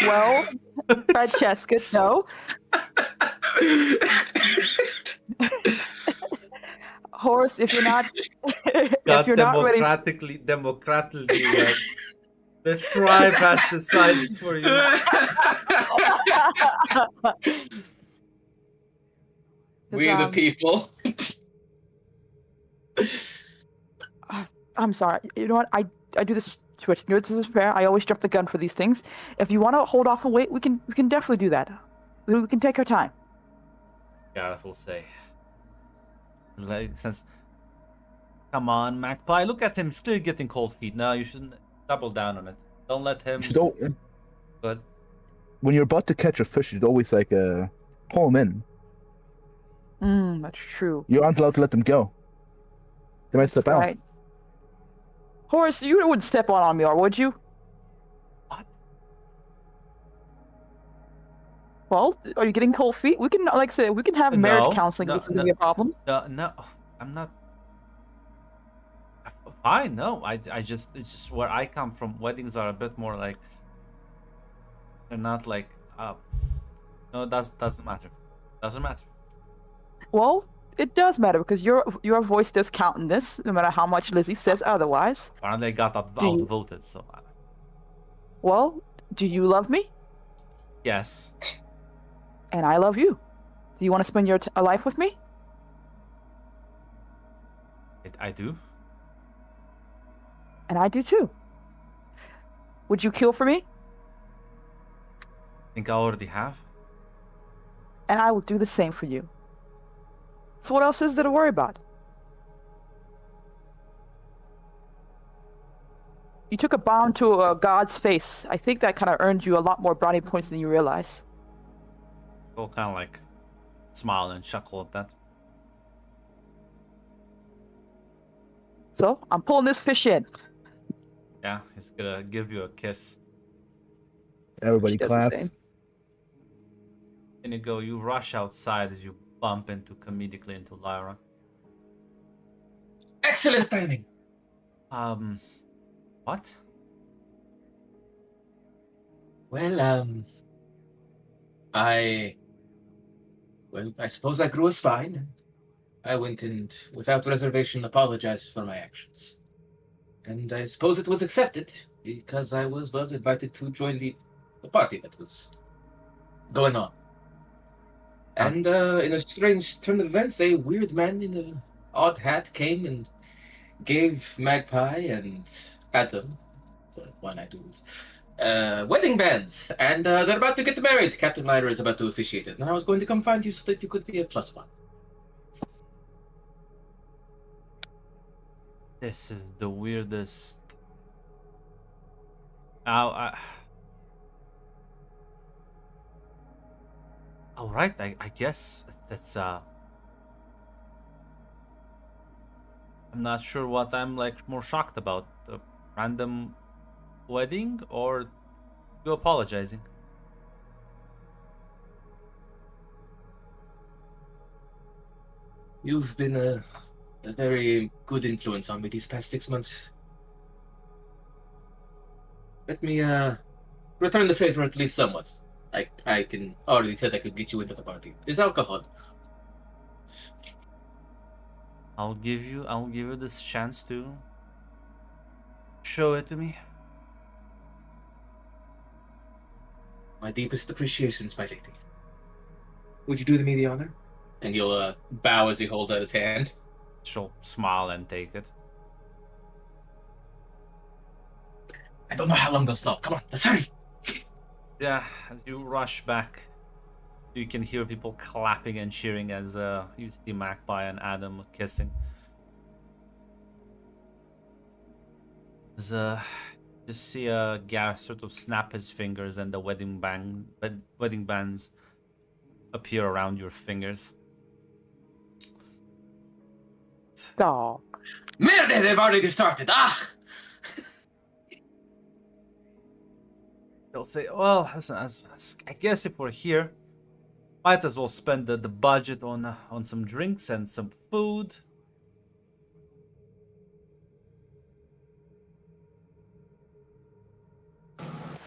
Well, Francesca, no. Horace, if you're not, if you're not ready, democratically, the tribe has decided for you. We the people. I'm sorry. You know what? I do this switch. You know, this is fair. I always jump the gun for these things. If you want to hold off and wait, we can definitely do that. We can take our time. Gareth will say, since, come on, Magpie, look at him. He's clearly getting cold feet. No, you shouldn't double down on it. Don't let him. But when you're about to catch a fish, you'd always pull him in. That's true. You aren't allowed to let them go. They might step out. Right. Horace, you wouldn't step on me, or would you? what? Well, are you getting cold feet? We can, like I said, we can have marriage counseling. This isn't a problem. No, I'm not. Fine, no. It's just where I come from. Weddings are a bit more like. They're not like. No, it doesn't matter. Doesn't matter. Well, it does matter because your voice does count in this, no matter how much Lizzie says otherwise. Apparently, I got outvoted. So. Well, do you love me? Yes. And I love you. Do you want to spend your life with me? I do. And I do too. Would you kill for me? I think I already have. And I will do the same for you. So what else is there to worry about? You took a bomb to a god's face. I think that kind of earned you a lot more brownie points than you realize. We'll kind of like smile and chuckle at that. So I'm pulling this fish in. Yeah, he's gonna give you a kiss. Everybody She does the claps. same. Inigo, you rush outside as you bump comedically into Lyra. Excellent timing. What? Well, I suppose I grew a spine. I went and, without reservation, apologized for my actions. And I suppose it was accepted, because I was, well, invited to join the party that was going on. And in a strange turn of events, a weird man in an odd hat came and gave Magpie and Adam, the one I do, wedding bands, and they're about to get married. Captain Myra is about to officiate it, and I was going to come find you so that you could be a plus one. This is the weirdest. All right, I guess that's I'm not sure what I'm like more shocked about, the random wedding or you apologizing. You've been a very good influence on me these past 6 months. Let me return the favor at least somewhat. I can already said I could get you into the party. There's alcohol. I'll give you this chance to show it to me. My deepest appreciations, my lady. Would you do me the honor? And you'll bow as he holds out his hand. She'll smile and take it. I don't know how long they'll stop. Come on, let's hurry. Yeah, as you rush back, you can hear people clapping and cheering as you see Magpie and Adam kissing. As just see Gareth sort of snap his fingers and the wedding bands appear around your fingers. Oh, Merde, they've already started. Ah! They'll say, well, listen, I guess if we're here, might as well spend the budget on some drinks and some food.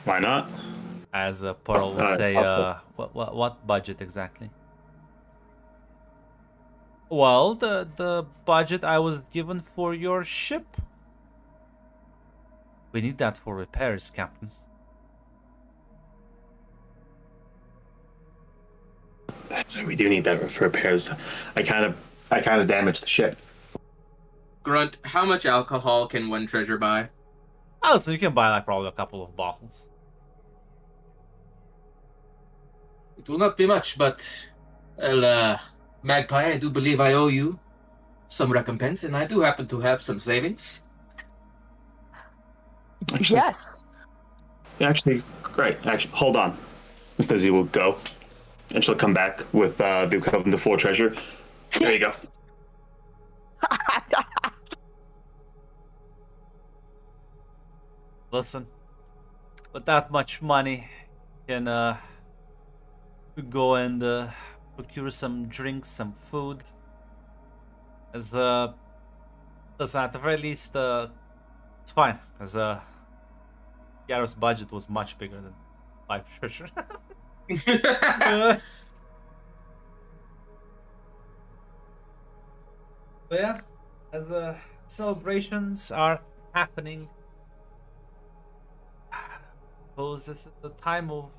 Why not? As Pearl will say, what budget exactly? Well, the budget I was given for your ship. We need that for repairs, Captain. That's right. We do need that for repairs. I kind of damaged the ship. Grunt, how much alcohol can one treasure buy? Oh, so you can buy like probably a couple of bottles. It will not be much, but, well, Magpie, I do believe I owe you some recompense, and I do happen to have some savings. Actually, yes. Actually, great. Actually, hold on. Miss Lizzie will go, and she'll come back with the equivalent to full treasure. There you go. Listen, with that much money, you can go and procure some drinks, some food. As listen, at the very least, it's fine. As Gareth's budget was much bigger than 5 treasure. But yeah, as the celebrations are happening, I suppose this is the time of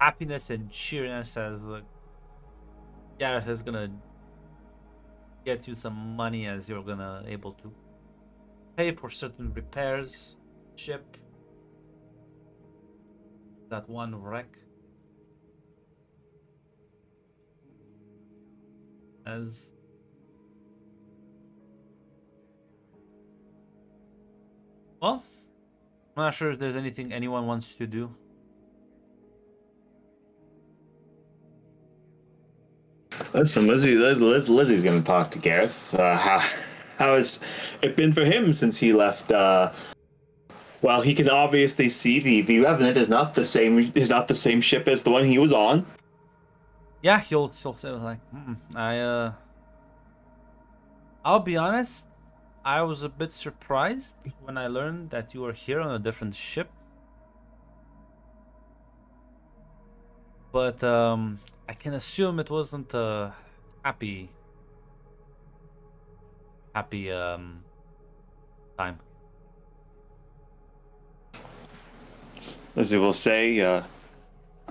happiness and cheeriness, as Gareth is gonna get you some money, as you're gonna able to pay for certain repairs, ship, that one wreck. As well, I'm not sure if there's anything anyone wants to do. Listen, Lizzie's going to talk to Gareth. How has it been for him since he left? Well, he can obviously see the Revenant is not the same ship as the one he was on. Yeah, he'll say like, I'll be honest, I was a bit surprised when I learned that you were here on a different ship. But I can assume it wasn't a happy time. As he will say,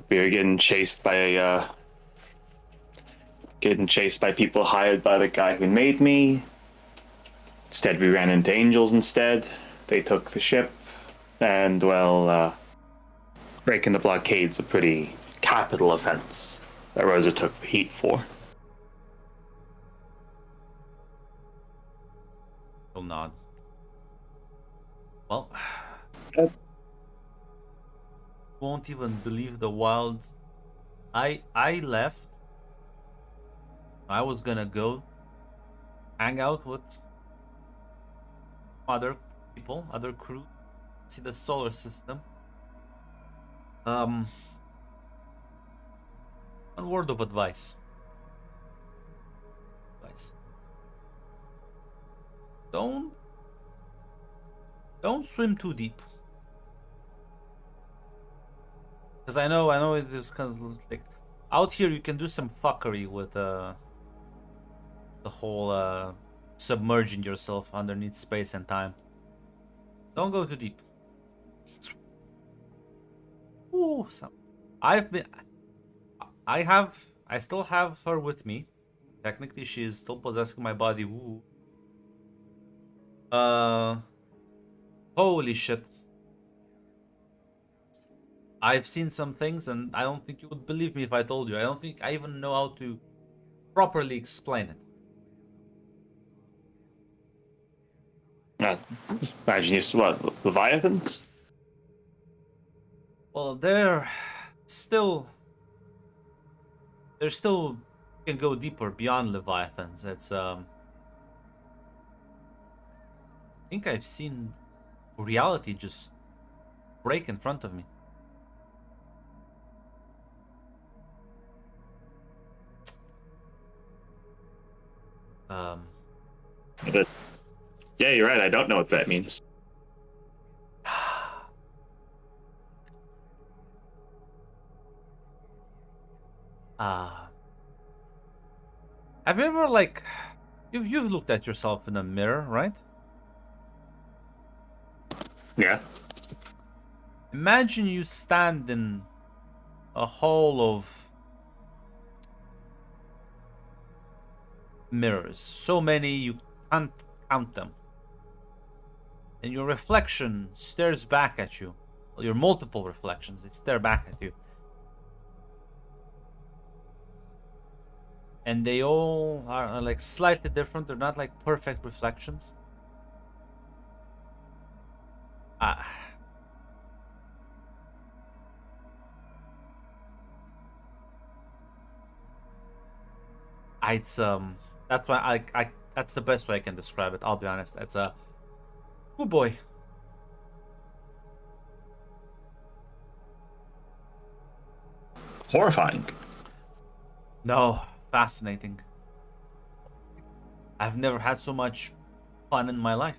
we are getting chased by people hired by the guy who made me. Instead, we ran into angels instead. They took the ship, and well, breaking the blockade's a pretty capital offense that Rosa took the heat for. He'll nod. Well, won't even believe the wilds. I left. I was gonna go hang out with other people, other crew, see the solar system. One word of advice. Don't swim too deep. Because I know it is kind of like out here you can do some fuckery with the whole submerging yourself underneath space and time. Don't go too deep. Ooh, I still have her with me. Technically, she is still possessing my body. Ooh. Holy shit. I've seen some things, and I don't think you would believe me if I told you. I don't think I even know how to properly explain it. Imagine you what, Leviathans? Well, they're still can go deeper beyond Leviathans. It's I think I've seen reality just break in front of me. But, yeah, you're right. I don't know what that means. Have you ever like you've looked at yourself in a mirror, right? Yeah. Imagine you stand in a hall of mirrors, so many you can't count them, and your reflection stares back at you. Well, your multiple reflections, they stare back at you, and they all are like slightly different. They're not like perfect reflections. It's that's why I that's the best way I can describe it. I'll be honest. It's a oh boy. Horrifying. No, fascinating. I've never had so much fun in my life.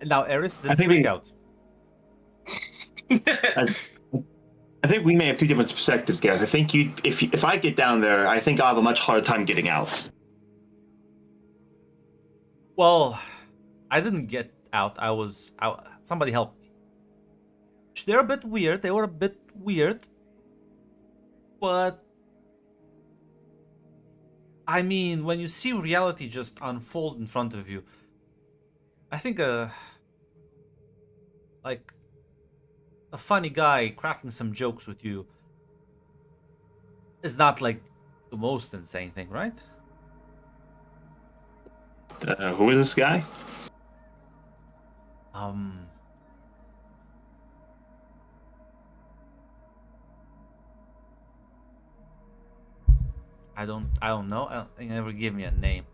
Now, Eris did freak out. I think we may have two different perspectives, Gareth. I think if I get down there, I think I'll have a much harder time getting out. Well, I didn't get out. I was out. Somebody helped me. They're a bit weird. They were a bit weird. But I mean, when you see reality just unfold in front of you, I think like a funny guy cracking some jokes with you is not like the most insane thing, right? Who is this guy? I don't know. He never gave me a name.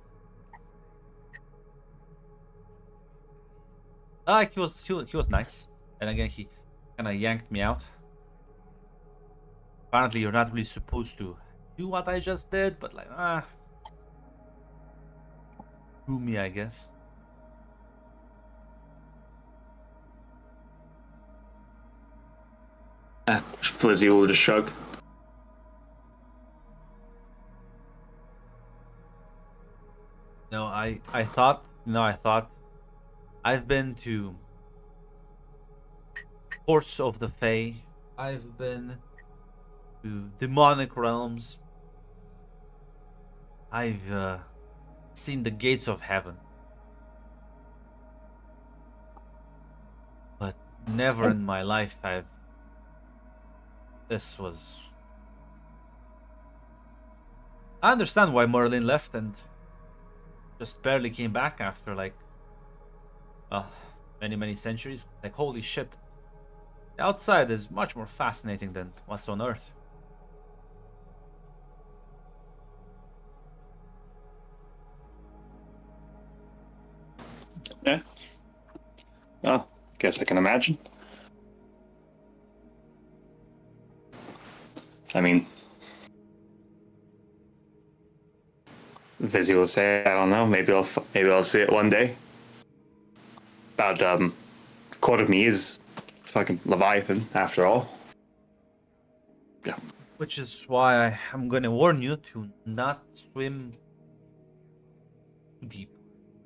Like he was nice, and again he kind of yanked me out. Apparently, you're not really supposed to do what I just did, but like do me, I guess. Flizzy will just shrug. No, I thought I've been to Courts of the Fae. I've been to demonic realms. I've seen the gates of heaven. But never in my life I've This was... I understand why Merlin left and just barely came back after, like, well, many centuries. Like, holy shit. The outside is much more fascinating than what's on Earth. Yeah. Well, guess I can imagine. I mean, Vizzy will say, I don't know, maybe I'll see it one day. About quarter of me is fucking Leviathan after all. Yeah. Which is why I'm gonna warn you to not swim too deep.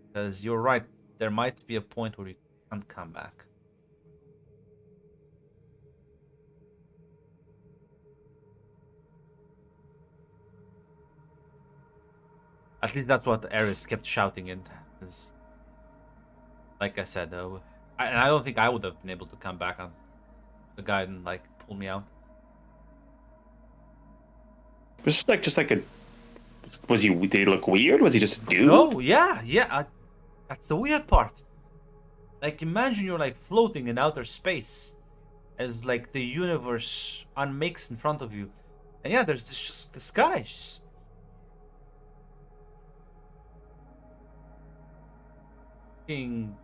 Because you're right, there might be a point where you can't come back. At least that's what Eris kept shouting in. Because, like I said, I don't think I would have been able to come back on the guy and like pull me out. Was just like a. Was he? Did he look weird? Was he just a dude? No, yeah. That's the weird part. Like, imagine you're like floating in outer space, as like the universe unmakes in front of you, and yeah, there's just this guy just fucking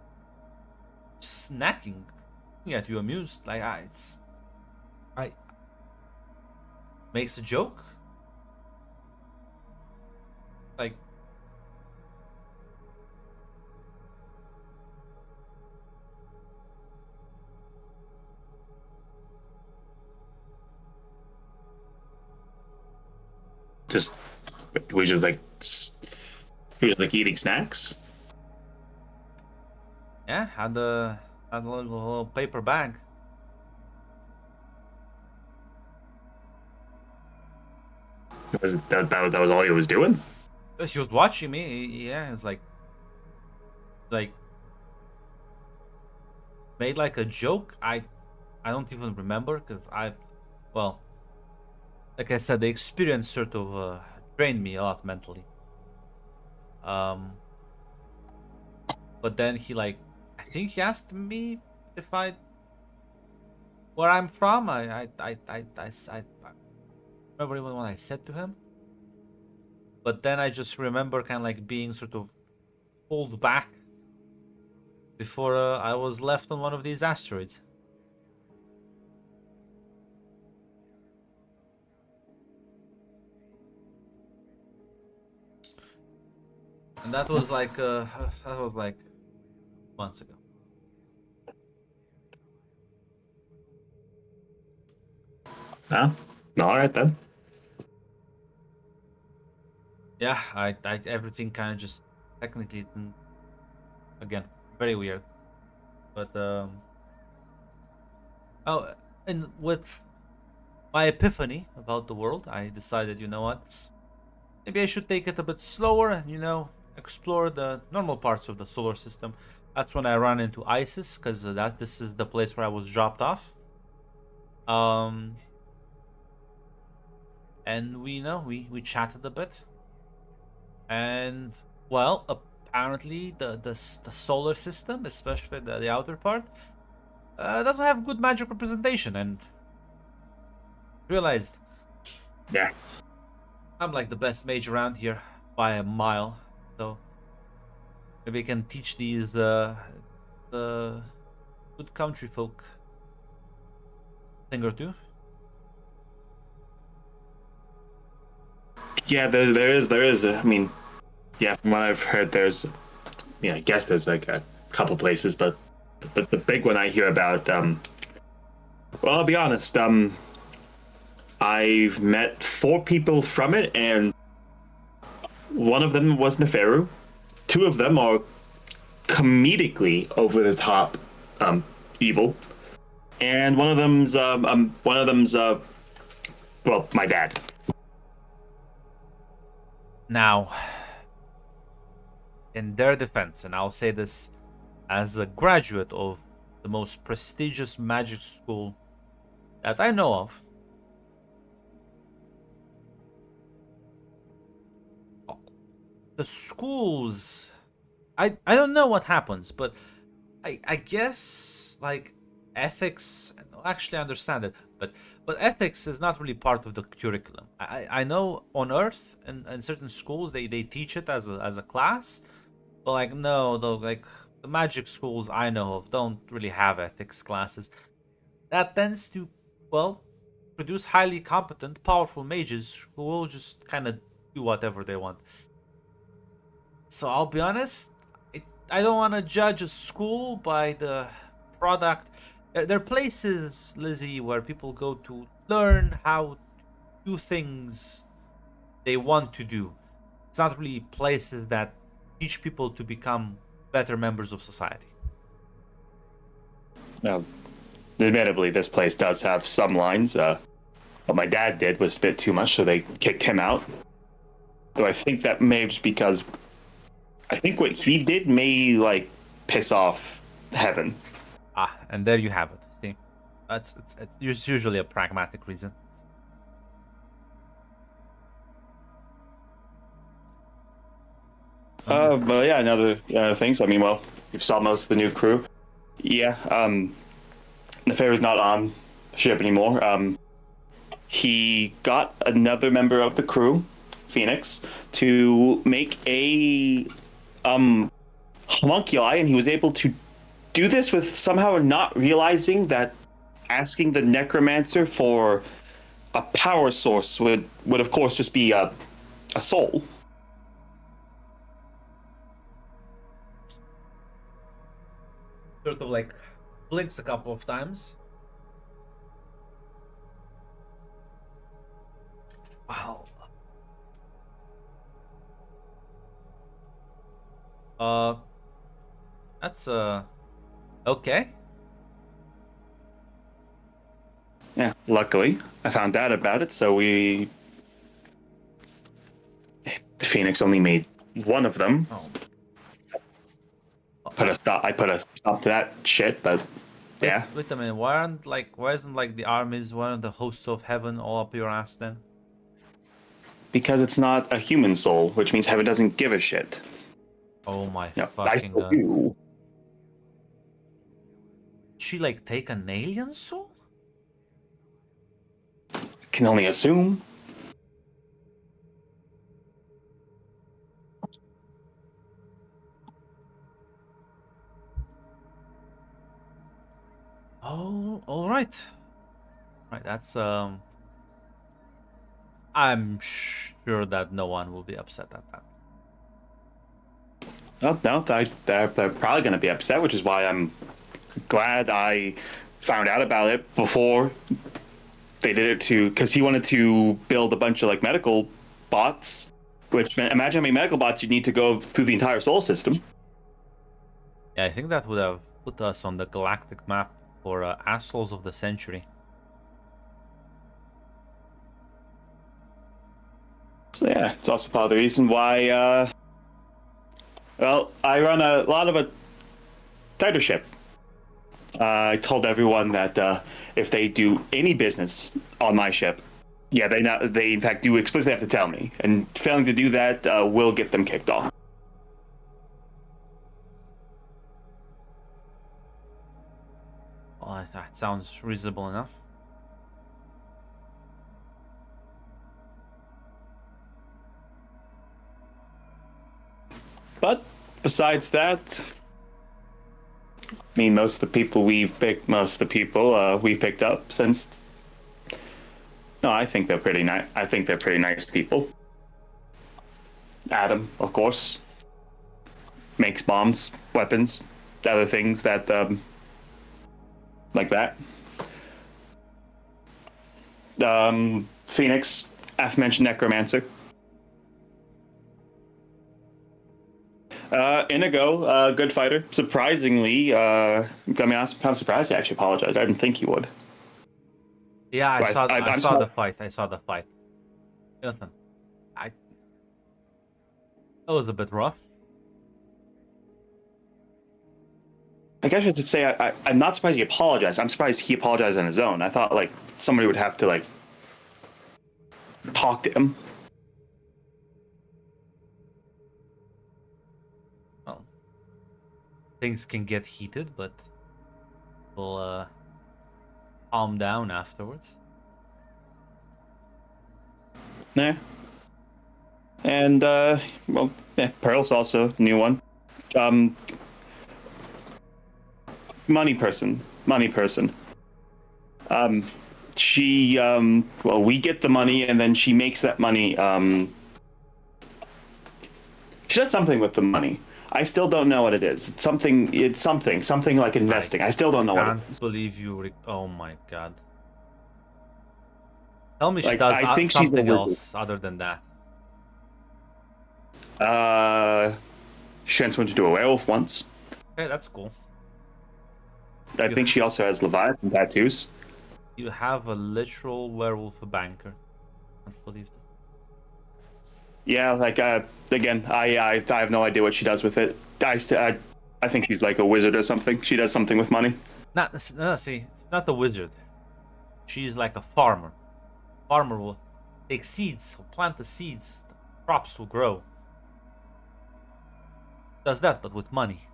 snacking, looking at you amused. Like, I makes a joke. Like, Just we just like eating snacks. yeah, had a little paper bag. That was all he was doing. She was watching me. Yeah, it's like made like a joke. I don't even remember because well, like I said, the experience sort of drained me a lot mentally. But then he I think he asked me if where I'm from. I remember even what I said to him. But then I just remember kind of like being sort of pulled back before I was left on one of these asteroids. And that was like months ago. Huh? All right then. Yeah, I everything kind of just technically again very weird, but oh, and with my epiphany about the world, I decided, you know what, maybe I should take it a bit slower and explore the normal parts of the solar system. That's when I ran into Isis, because this is the place where I was dropped off. And we chatted a bit. And well, apparently the solar system, especially the outer part, doesn't have good magic representation. And realized, Yeah. I'm like the best mage around here by a mile. So maybe I can teach these the good country folk thing or two. Yeah, there is. I mean, yeah, from what I've heard, I guess there's like a couple places, but the big one I hear about, well, I'll be honest, I've met 4 people from it, and one of them was Neferu. 2 of them are comedically over the top, evil, and one of them's well, my dad. Now, in their defense, and I'll say this as a graduate of the most prestigious magic school that I know of, the schools, I don't know what happens, but I guess like ethics. Actually, I understand it, but ethics is not really part of the curriculum. I know on Earth and certain schools they teach it as a class, but like no, though like the magic schools I know of don't really have ethics classes. That tends to, well, produce highly competent, powerful mages who will just kind of do whatever they want. So I'll be honest, I don't want to judge a school by the product. There are places, Lizzie, where people go to learn how to do things they want to do. It's not really places that teach people to become better members of society. Now, admittedly, this place does have some lines. What my dad did was a bit too much, so they kicked him out. Though I think that may just because I think what he did may like piss off heaven. Ah, and there you have it. See, it's usually a pragmatic reason. But yeah, another things. I mean, well, you saw most of the new crew. Yeah, Nefair's not on the ship anymore. He got another member of the crew, Phoenix, to make a homunculi, and he was able to do this with somehow not realizing that asking the necromancer for a power source would of course just be a soul. Sort of like blinks a couple of times. Wow. That's okay. Yeah, luckily I found out about it, so Phoenix only made one of them. Oh. I put a stop to that shit, but yeah. Wait a minute. Why isn't like the armies, why aren't the hosts of heaven all up your ass then? Because it's not a human soul, which means heaven doesn't give a shit. Oh my I fucking still god. do. Did she like take an alien soul? Can only assume. Oh, all right. Right, that's I'm sure that no one will be upset at that. Oh, no, they're probably going to be upset, which is why I'm glad I found out about it before they did it because he wanted to build a bunch of like medical bots, which meant imagine how many medical bots you'd need to go through the entire solar system. Yeah, I think that would have put us on the galactic map for assholes of the century. So yeah, it's also part of the reason why well, I run a lot of a tighter ship. I told everyone that if they do any business on my ship, yeah, they in fact do explicitly have to tell me, and failing to do that will get them kicked off. Well, that sounds reasonable enough. But besides that, I mean, most of the people we've picked up since. No, I think they're pretty nice. I think they're pretty nice people. Adam, of course, makes bombs, weapons, other things that like that. Phoenix, aforementioned necromancer. Inigo, good fighter. Surprisingly, I mean, I'm surprised he actually apologized. I didn't think he would. Yeah, I Right, saw I'm the sorry. fight. I saw the fight. Listen, it was a bit rough. I guess I should say I'm not surprised he apologized. I'm surprised he apologized on his own. I thought like somebody would have to like talk to him. things can get heated, but we'll calm down afterwards. Yeah. And well, yeah, Pearl's also a new one. Money person. She well, we get the money, and then she makes that money. She does something with the money. I still don't know what it is. It's something like investing. I still don't know what it Can't is. believe you. Oh my god. Tell me she Like, does I think she's a something wizard. else other than that. She transformed into a werewolf once. Okay, that's cool. I think she also has Leviathan tattoos. You have a literal werewolf banker. Can't believe this. Yeah, like again, I have no idea what she does with it. I think she's like a wizard or something. She does something with money. See, it's not the wizard. She's like a farmer. Farmer will take seeds, will plant the seeds, the crops will grow. Does that, but with money.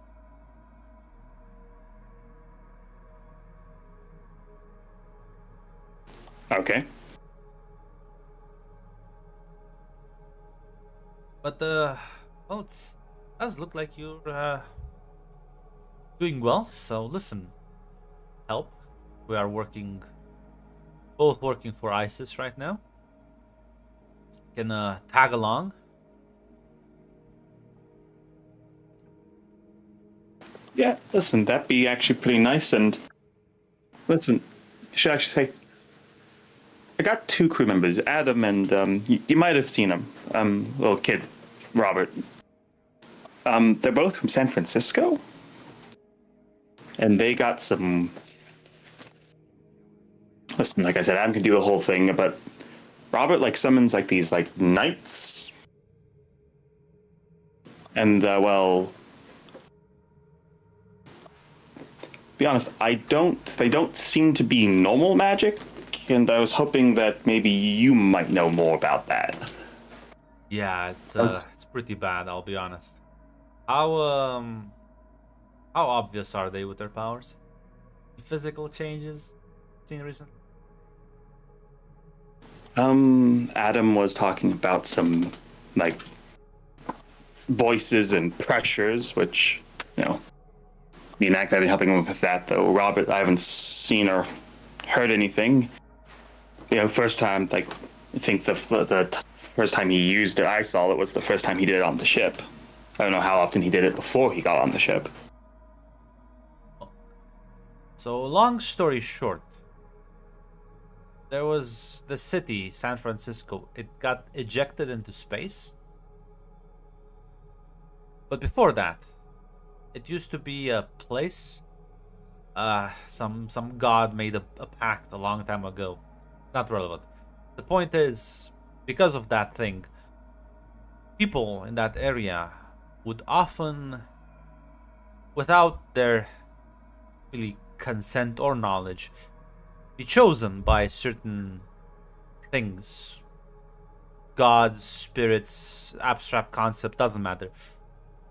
Okay. But well, it does look like you're doing well. So listen, help. We are both working for ISIS right now. Can tag along. Yeah, listen, that'd be actually pretty nice. And listen, I should actually say, I got two crew members, Adam and you might have seen him, little kid, Robert. They're both from San Francisco, and they got some. Listen, like I said, Adam can do the whole thing, but Robert like summons like these like knights, and well. Be honest, they don't seem to be normal magic, and I was hoping that maybe you might know more about that. Yeah, it's pretty bad. I'll be honest. How obvious are they with their powers? Physical changes seen recently? Adam was talking about some like voices and pressures, which me and I've been helping him with that, though. Robert, I haven't seen or heard anything. First time, like, I think the first time he used it, I saw it was the first time he did it on the ship. I don't know how often he did it before he got on the ship. So, long story short, there was the city, San Francisco. It got ejected into space. But before that, it used to be a place. Some god made a pact a long time ago. Not relevant. The point is, because of that thing, people in that area would often, without their really consent or knowledge, be chosen by certain things. Gods, spirits, abstract concept, doesn't matter.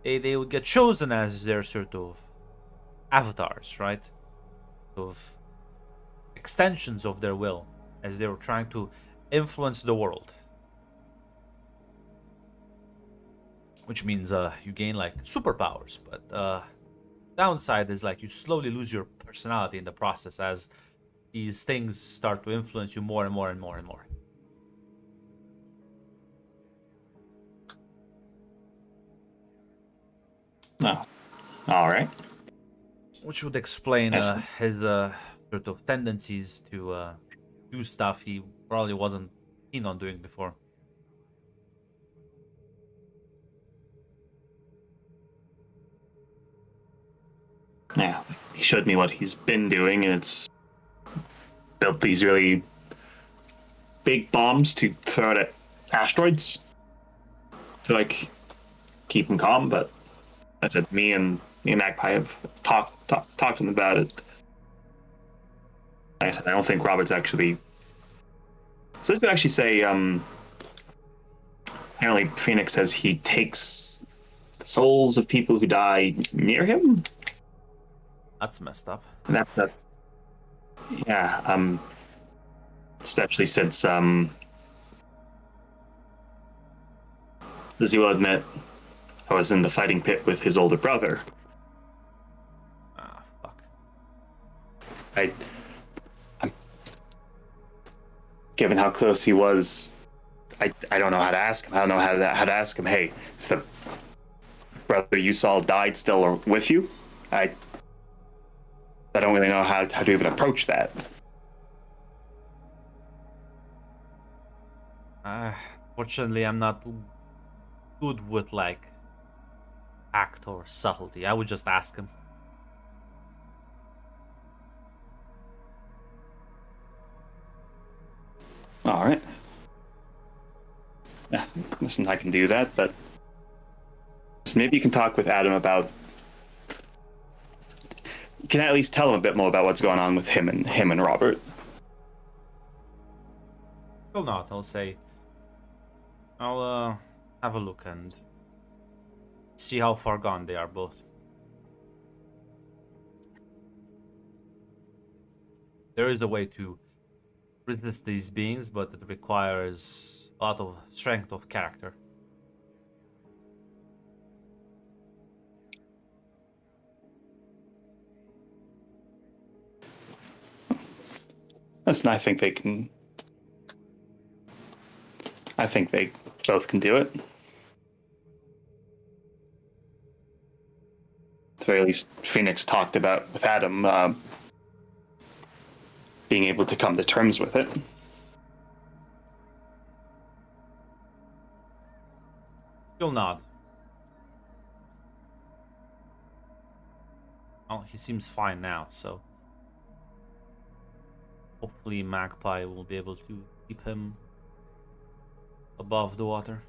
They would get chosen as their sort of avatars, right? Of extensions of their will, as they were trying to influence the world. Which means you gain like superpowers, but downside is like you slowly lose your personality in the process as these things start to influence you more and more and more and more. Oh, all right. Which would explain I see. his sort of tendencies to do stuff he probably wasn't keen on doing before. Yeah, he showed me what he's been doing, and it's built these really big bombs to throw it at asteroids to like keep him calm. But I said, me and Magpie have talked to him about it. Like I said, I don't think Robert's actually. So this would actually say, apparently Phoenix says he takes the souls of people who die near him. That's messed up. And that's not. Yeah. Especially since Lizzie will admit I was in the fighting pit with his older brother. Ah, fuck. I'm given how close he was. I don't know how to ask him. I don't know how to ask him. Hey, is the brother you saw died still with you? I don't really know how to even approach that. Fortunately, I'm not good with like act or subtlety. I would just ask him. All right. Yeah, listen, I can do that, but so maybe you can talk with Adam about. You can at least tell him a bit more about what's going on with him and Robert. Will not. I'll say. I'll have a look and see how far gone they are both. There is a way to resist these beings, but it requires a lot of strength of character. Listen, I think they can. I think they both can do it. At the very least, Phoenix talked about with Adam being able to come to terms with it. He'll nod. Well, he seems fine now, so hopefully Magpie will be able to keep him above the water.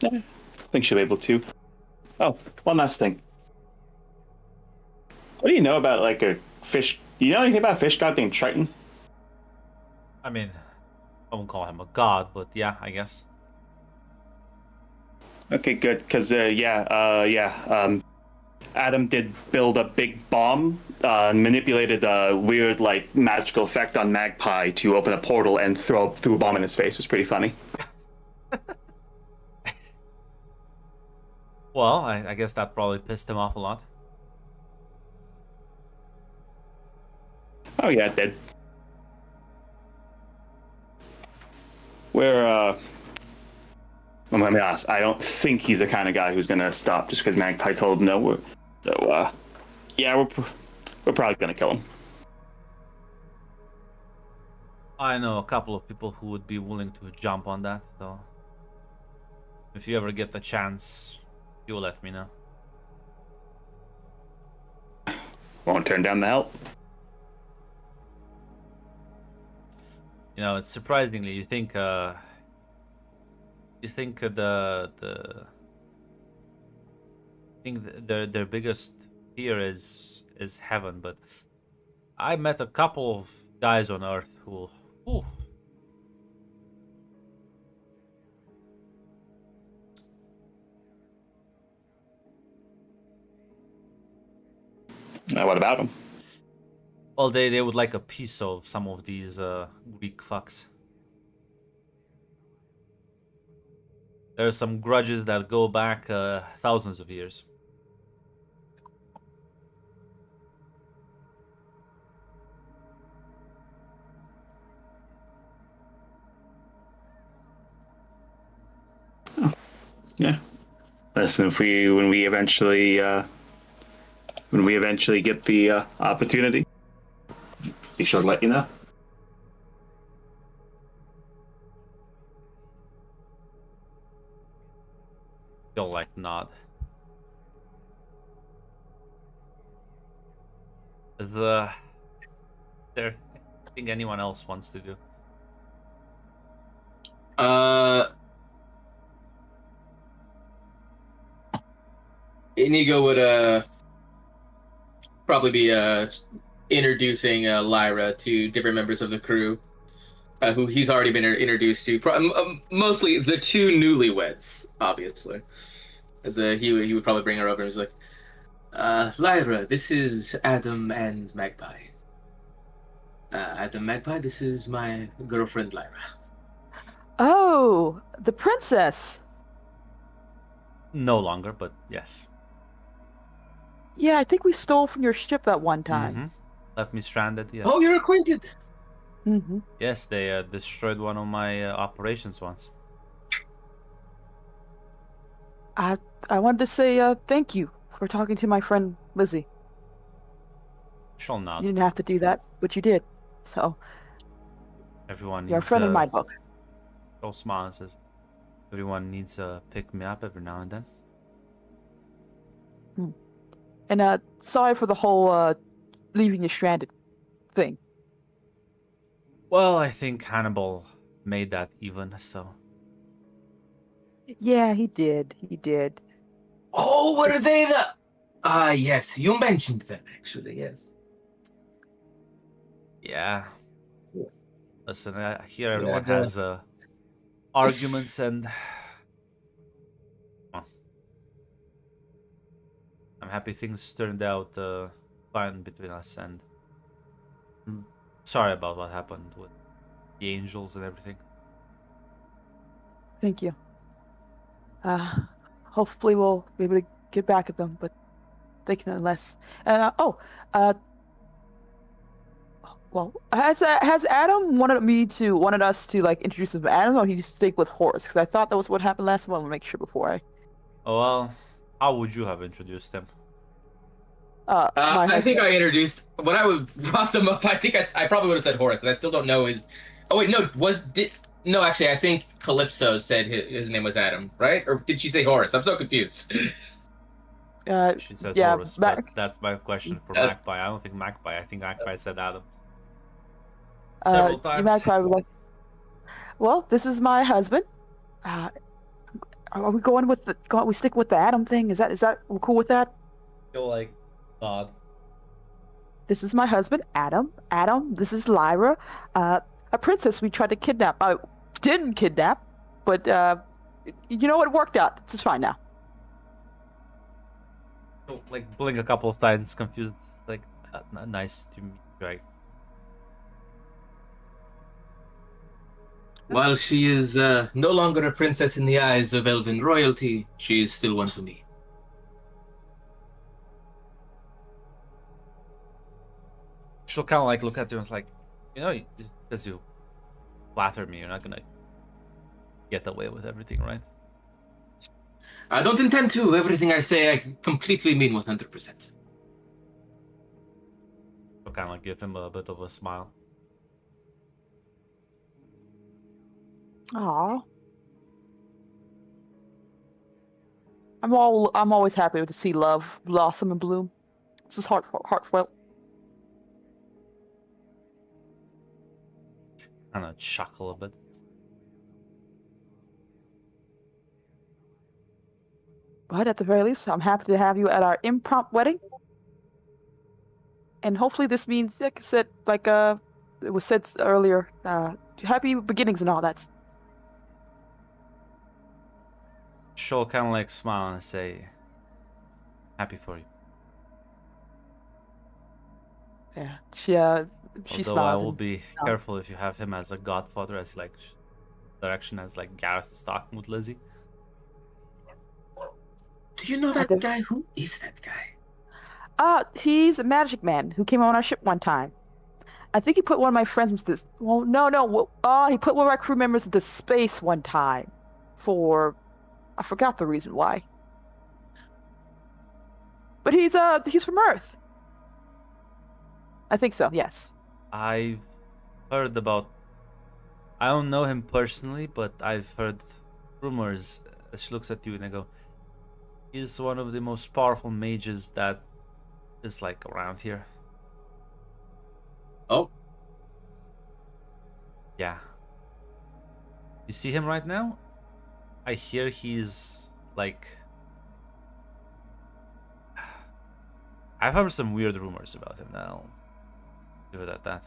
Yeah, I think she'll be able to. Oh, one last thing. What do you know about like a fish? Do you know anything about a fish god named Triton? I mean, I won't call him a god, but yeah, I guess. Okay, good. Because Adam did build a big bomb, manipulated a weird like magical effect on Magpie to open a portal and throw a bomb in his face. It was pretty funny. Well, I guess that probably pissed him off a lot. Oh yeah, it did. Let me ask. I don't think he's the kind of guy who's gonna stop just because Magpie told him no. We're probably gonna kill him. I know a couple of people who would be willing to jump on that, so if you ever get the chance, you'll let me know. Won't turn down the help. You know, it's surprisingly you think the their biggest fear is heaven, but I met a couple of guys on Earth who. Ooh. What about him? Well, they would like a piece of some of these Greek fucks. There are some grudges that go back thousands of years. Yeah. Listen, when we eventually get the opportunity, be sure to let you know. You'll like nod. Is there anything anyone else wants to do? Inigo would probably be introducing Lyra to different members of the crew, who he's already been introduced to. Mostly the two newlyweds, obviously. As he would probably bring her over and was like, Lyra, this is Adam and Magpie. Adam Magpie, this is my girlfriend Lyra. Oh, the princess. No longer, but yes. Yeah, I think we stole from your ship that one time. Mhm. Left me stranded. Yes. Oh, you're acquainted. Mm-hmm. Yes, they destroyed one of my operations once. I wanted to say thank you for talking to my friend Lizzie. Shall not. You didn't have to do that, but you did. So Everyone you're a needs friend in my book. Joel smiles and says, everyone needs to pick me up every now and then. And sorry for the whole leaving you stranded thing. Well, I think Hannibal made that even, so. Yeah, he did. He did. Oh, were they the? Yes, you mentioned them actually. Yes. Yeah. Listen, I hear everyone Yeah, has arguments and. Well, I'm happy things turned out fine between us, and I'm sorry about what happened with the angels and everything. Thank you. Hopefully we'll be able to get back at them, but they can less. Well, has Adam wanted us to like introduce him to Adam, or he just stick with Horus? Because I thought that was what happened last time. I want to make sure before I. Oh, well, how would you have introduced him? I think I introduced when I would brought them up. I think I probably would have said Horus, because I still don't know his. Oh wait, no, no? Actually, I think Calypso said his name was Adam, right? Or did she say Horus? I'm so confused. She said yeah, Horus, but that's my question for Uh, Magpie. I don't think Magpie. I think Magpie said Adam. Several times. Magpie would like. Well, this is my husband. Are we going with we stick with the Adam thing? Is that we're cool with that? Feel like God. This is my husband, Adam. Adam, this is Lyra, a princess we tried to kidnap. Didn't kidnap, but you know what? It worked out. It's fine now. Like blink a couple of times, confused. Like, nice to meet you. Right? While she is no longer a princess in the eyes of elven royalty, she is still one to me. She'll kind of like look at you and it's like, you know, just because you flatter me, you're not gonna get away with everything, right? I don't intend to. Everything I say, I completely mean 100%. She'll kind of like give him a bit of a smile. Aw. I'm always happy to see love blossom and bloom. This is heartfelt. Kind of chuckle a bit. But at the very least, I'm happy to have you at our impromptu wedding. And hopefully this means, like I said, it was said earlier, happy beginnings and all that. She'll kind of like smile and say, happy for you. Yeah, she Although smiles. I will be careful if you have him as a godfather, as like direction as like Gareth is talking with Lizzie. Do you know that guy? Who is that guy? He's a magic man who came on our ship one time. I think he put one of my friends into this. Well, no. He put one of our crew members into space one time. I forgot the reason why. But he's from Earth. I think so. Yes. I've heard about. I don't know him personally, but I've heard rumors. She looks at you and I go, he's one of the most powerful mages that is like around here. Oh. Yeah. You see him right now? I hear he's like. I've heard some weird rumors about him now. Leave it at that.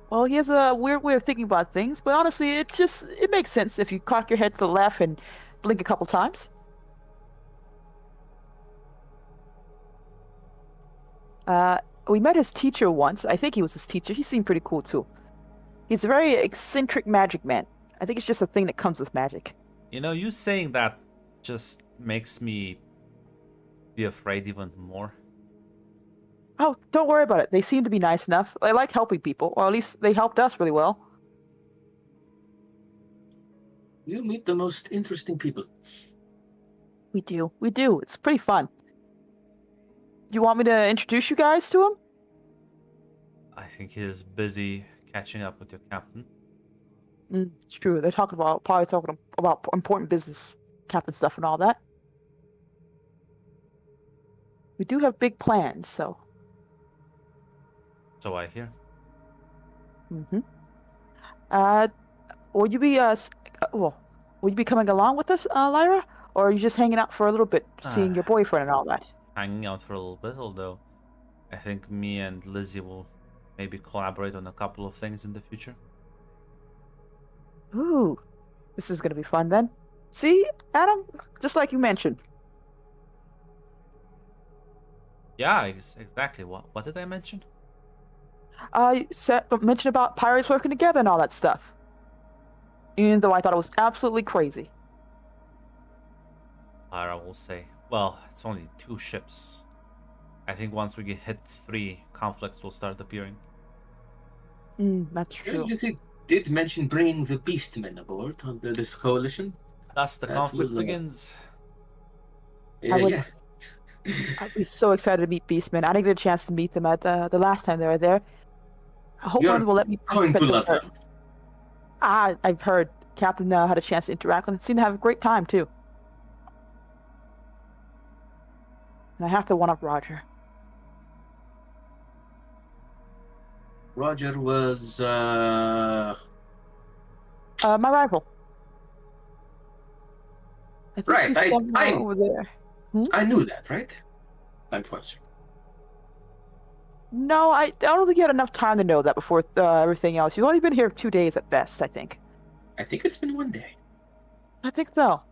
Well, he has a weird way of thinking about things, but honestly, it makes sense if you cock your head to the left and blink a couple times. We met his teacher once. I think he was his teacher. He seemed pretty cool too. He's a very eccentric magic man. I think it's just a thing that comes with magic. You know, you saying that just makes me be afraid even more. Oh, don't worry about it. They seem to be nice enough. They like helping people, or at least they helped us really well. You meet the most interesting people. We do. We do. It's pretty fun. Do you want me to introduce you guys to him? I think he is busy catching up with your captain. It's true. They're probably talking about important business, captain stuff and all that. We do have big plans, so. So I hear. Mm-hmm. Will you be will you be coming along with us, Lyra, or are you just hanging out for a little bit, seeing your boyfriend and all that? Hanging out for a little bit, although I think me and Lizzie will maybe collaborate on a couple of things in the future. Ooh, this is gonna be fun then. See, Adam, just like you mentioned. Yeah, exactly. What did I mention? You mentioned about pirates working together and all that stuff. Even though I thought it was absolutely crazy. Lara will say, well, it's only 2 ships. I think once we get hit 3, conflicts will start appearing. That's true. Lizzie did mention bringing the Beastmen aboard under this coalition. Thus the That conflict will, begins. I would- Yeah. I'd be so excited to meet Beastmen. I didn't get a chance to meet them at the last time they were there. I hope You're one will let me going pet to them love first. them. I've heard Captain had a chance to interact with them. Seemed to have a great time too. And I have to one up Roger. Roger was My rival. I think Right, he's somewhere over there. I knew that, right? Unfortunately. No, I don't think you had enough time to know that before everything else. You've only been here 2 days at best, I think. I think it's been 1 day. I think so.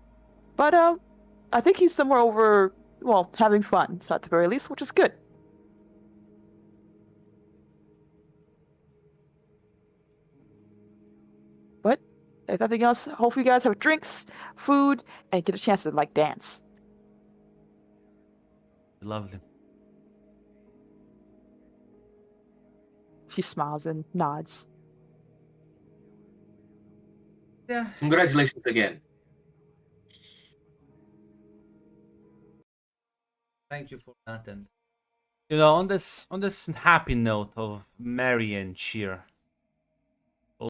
But I think he's somewhere over, well, having fun, so at the very least, which is good. But if nothing else, hopefully you guys have drinks, food, and get a chance to like dance. Lovely. She smiles and nods. Yeah. Congratulations again. Thank you for that. And you know, on this happy note of merry and cheer,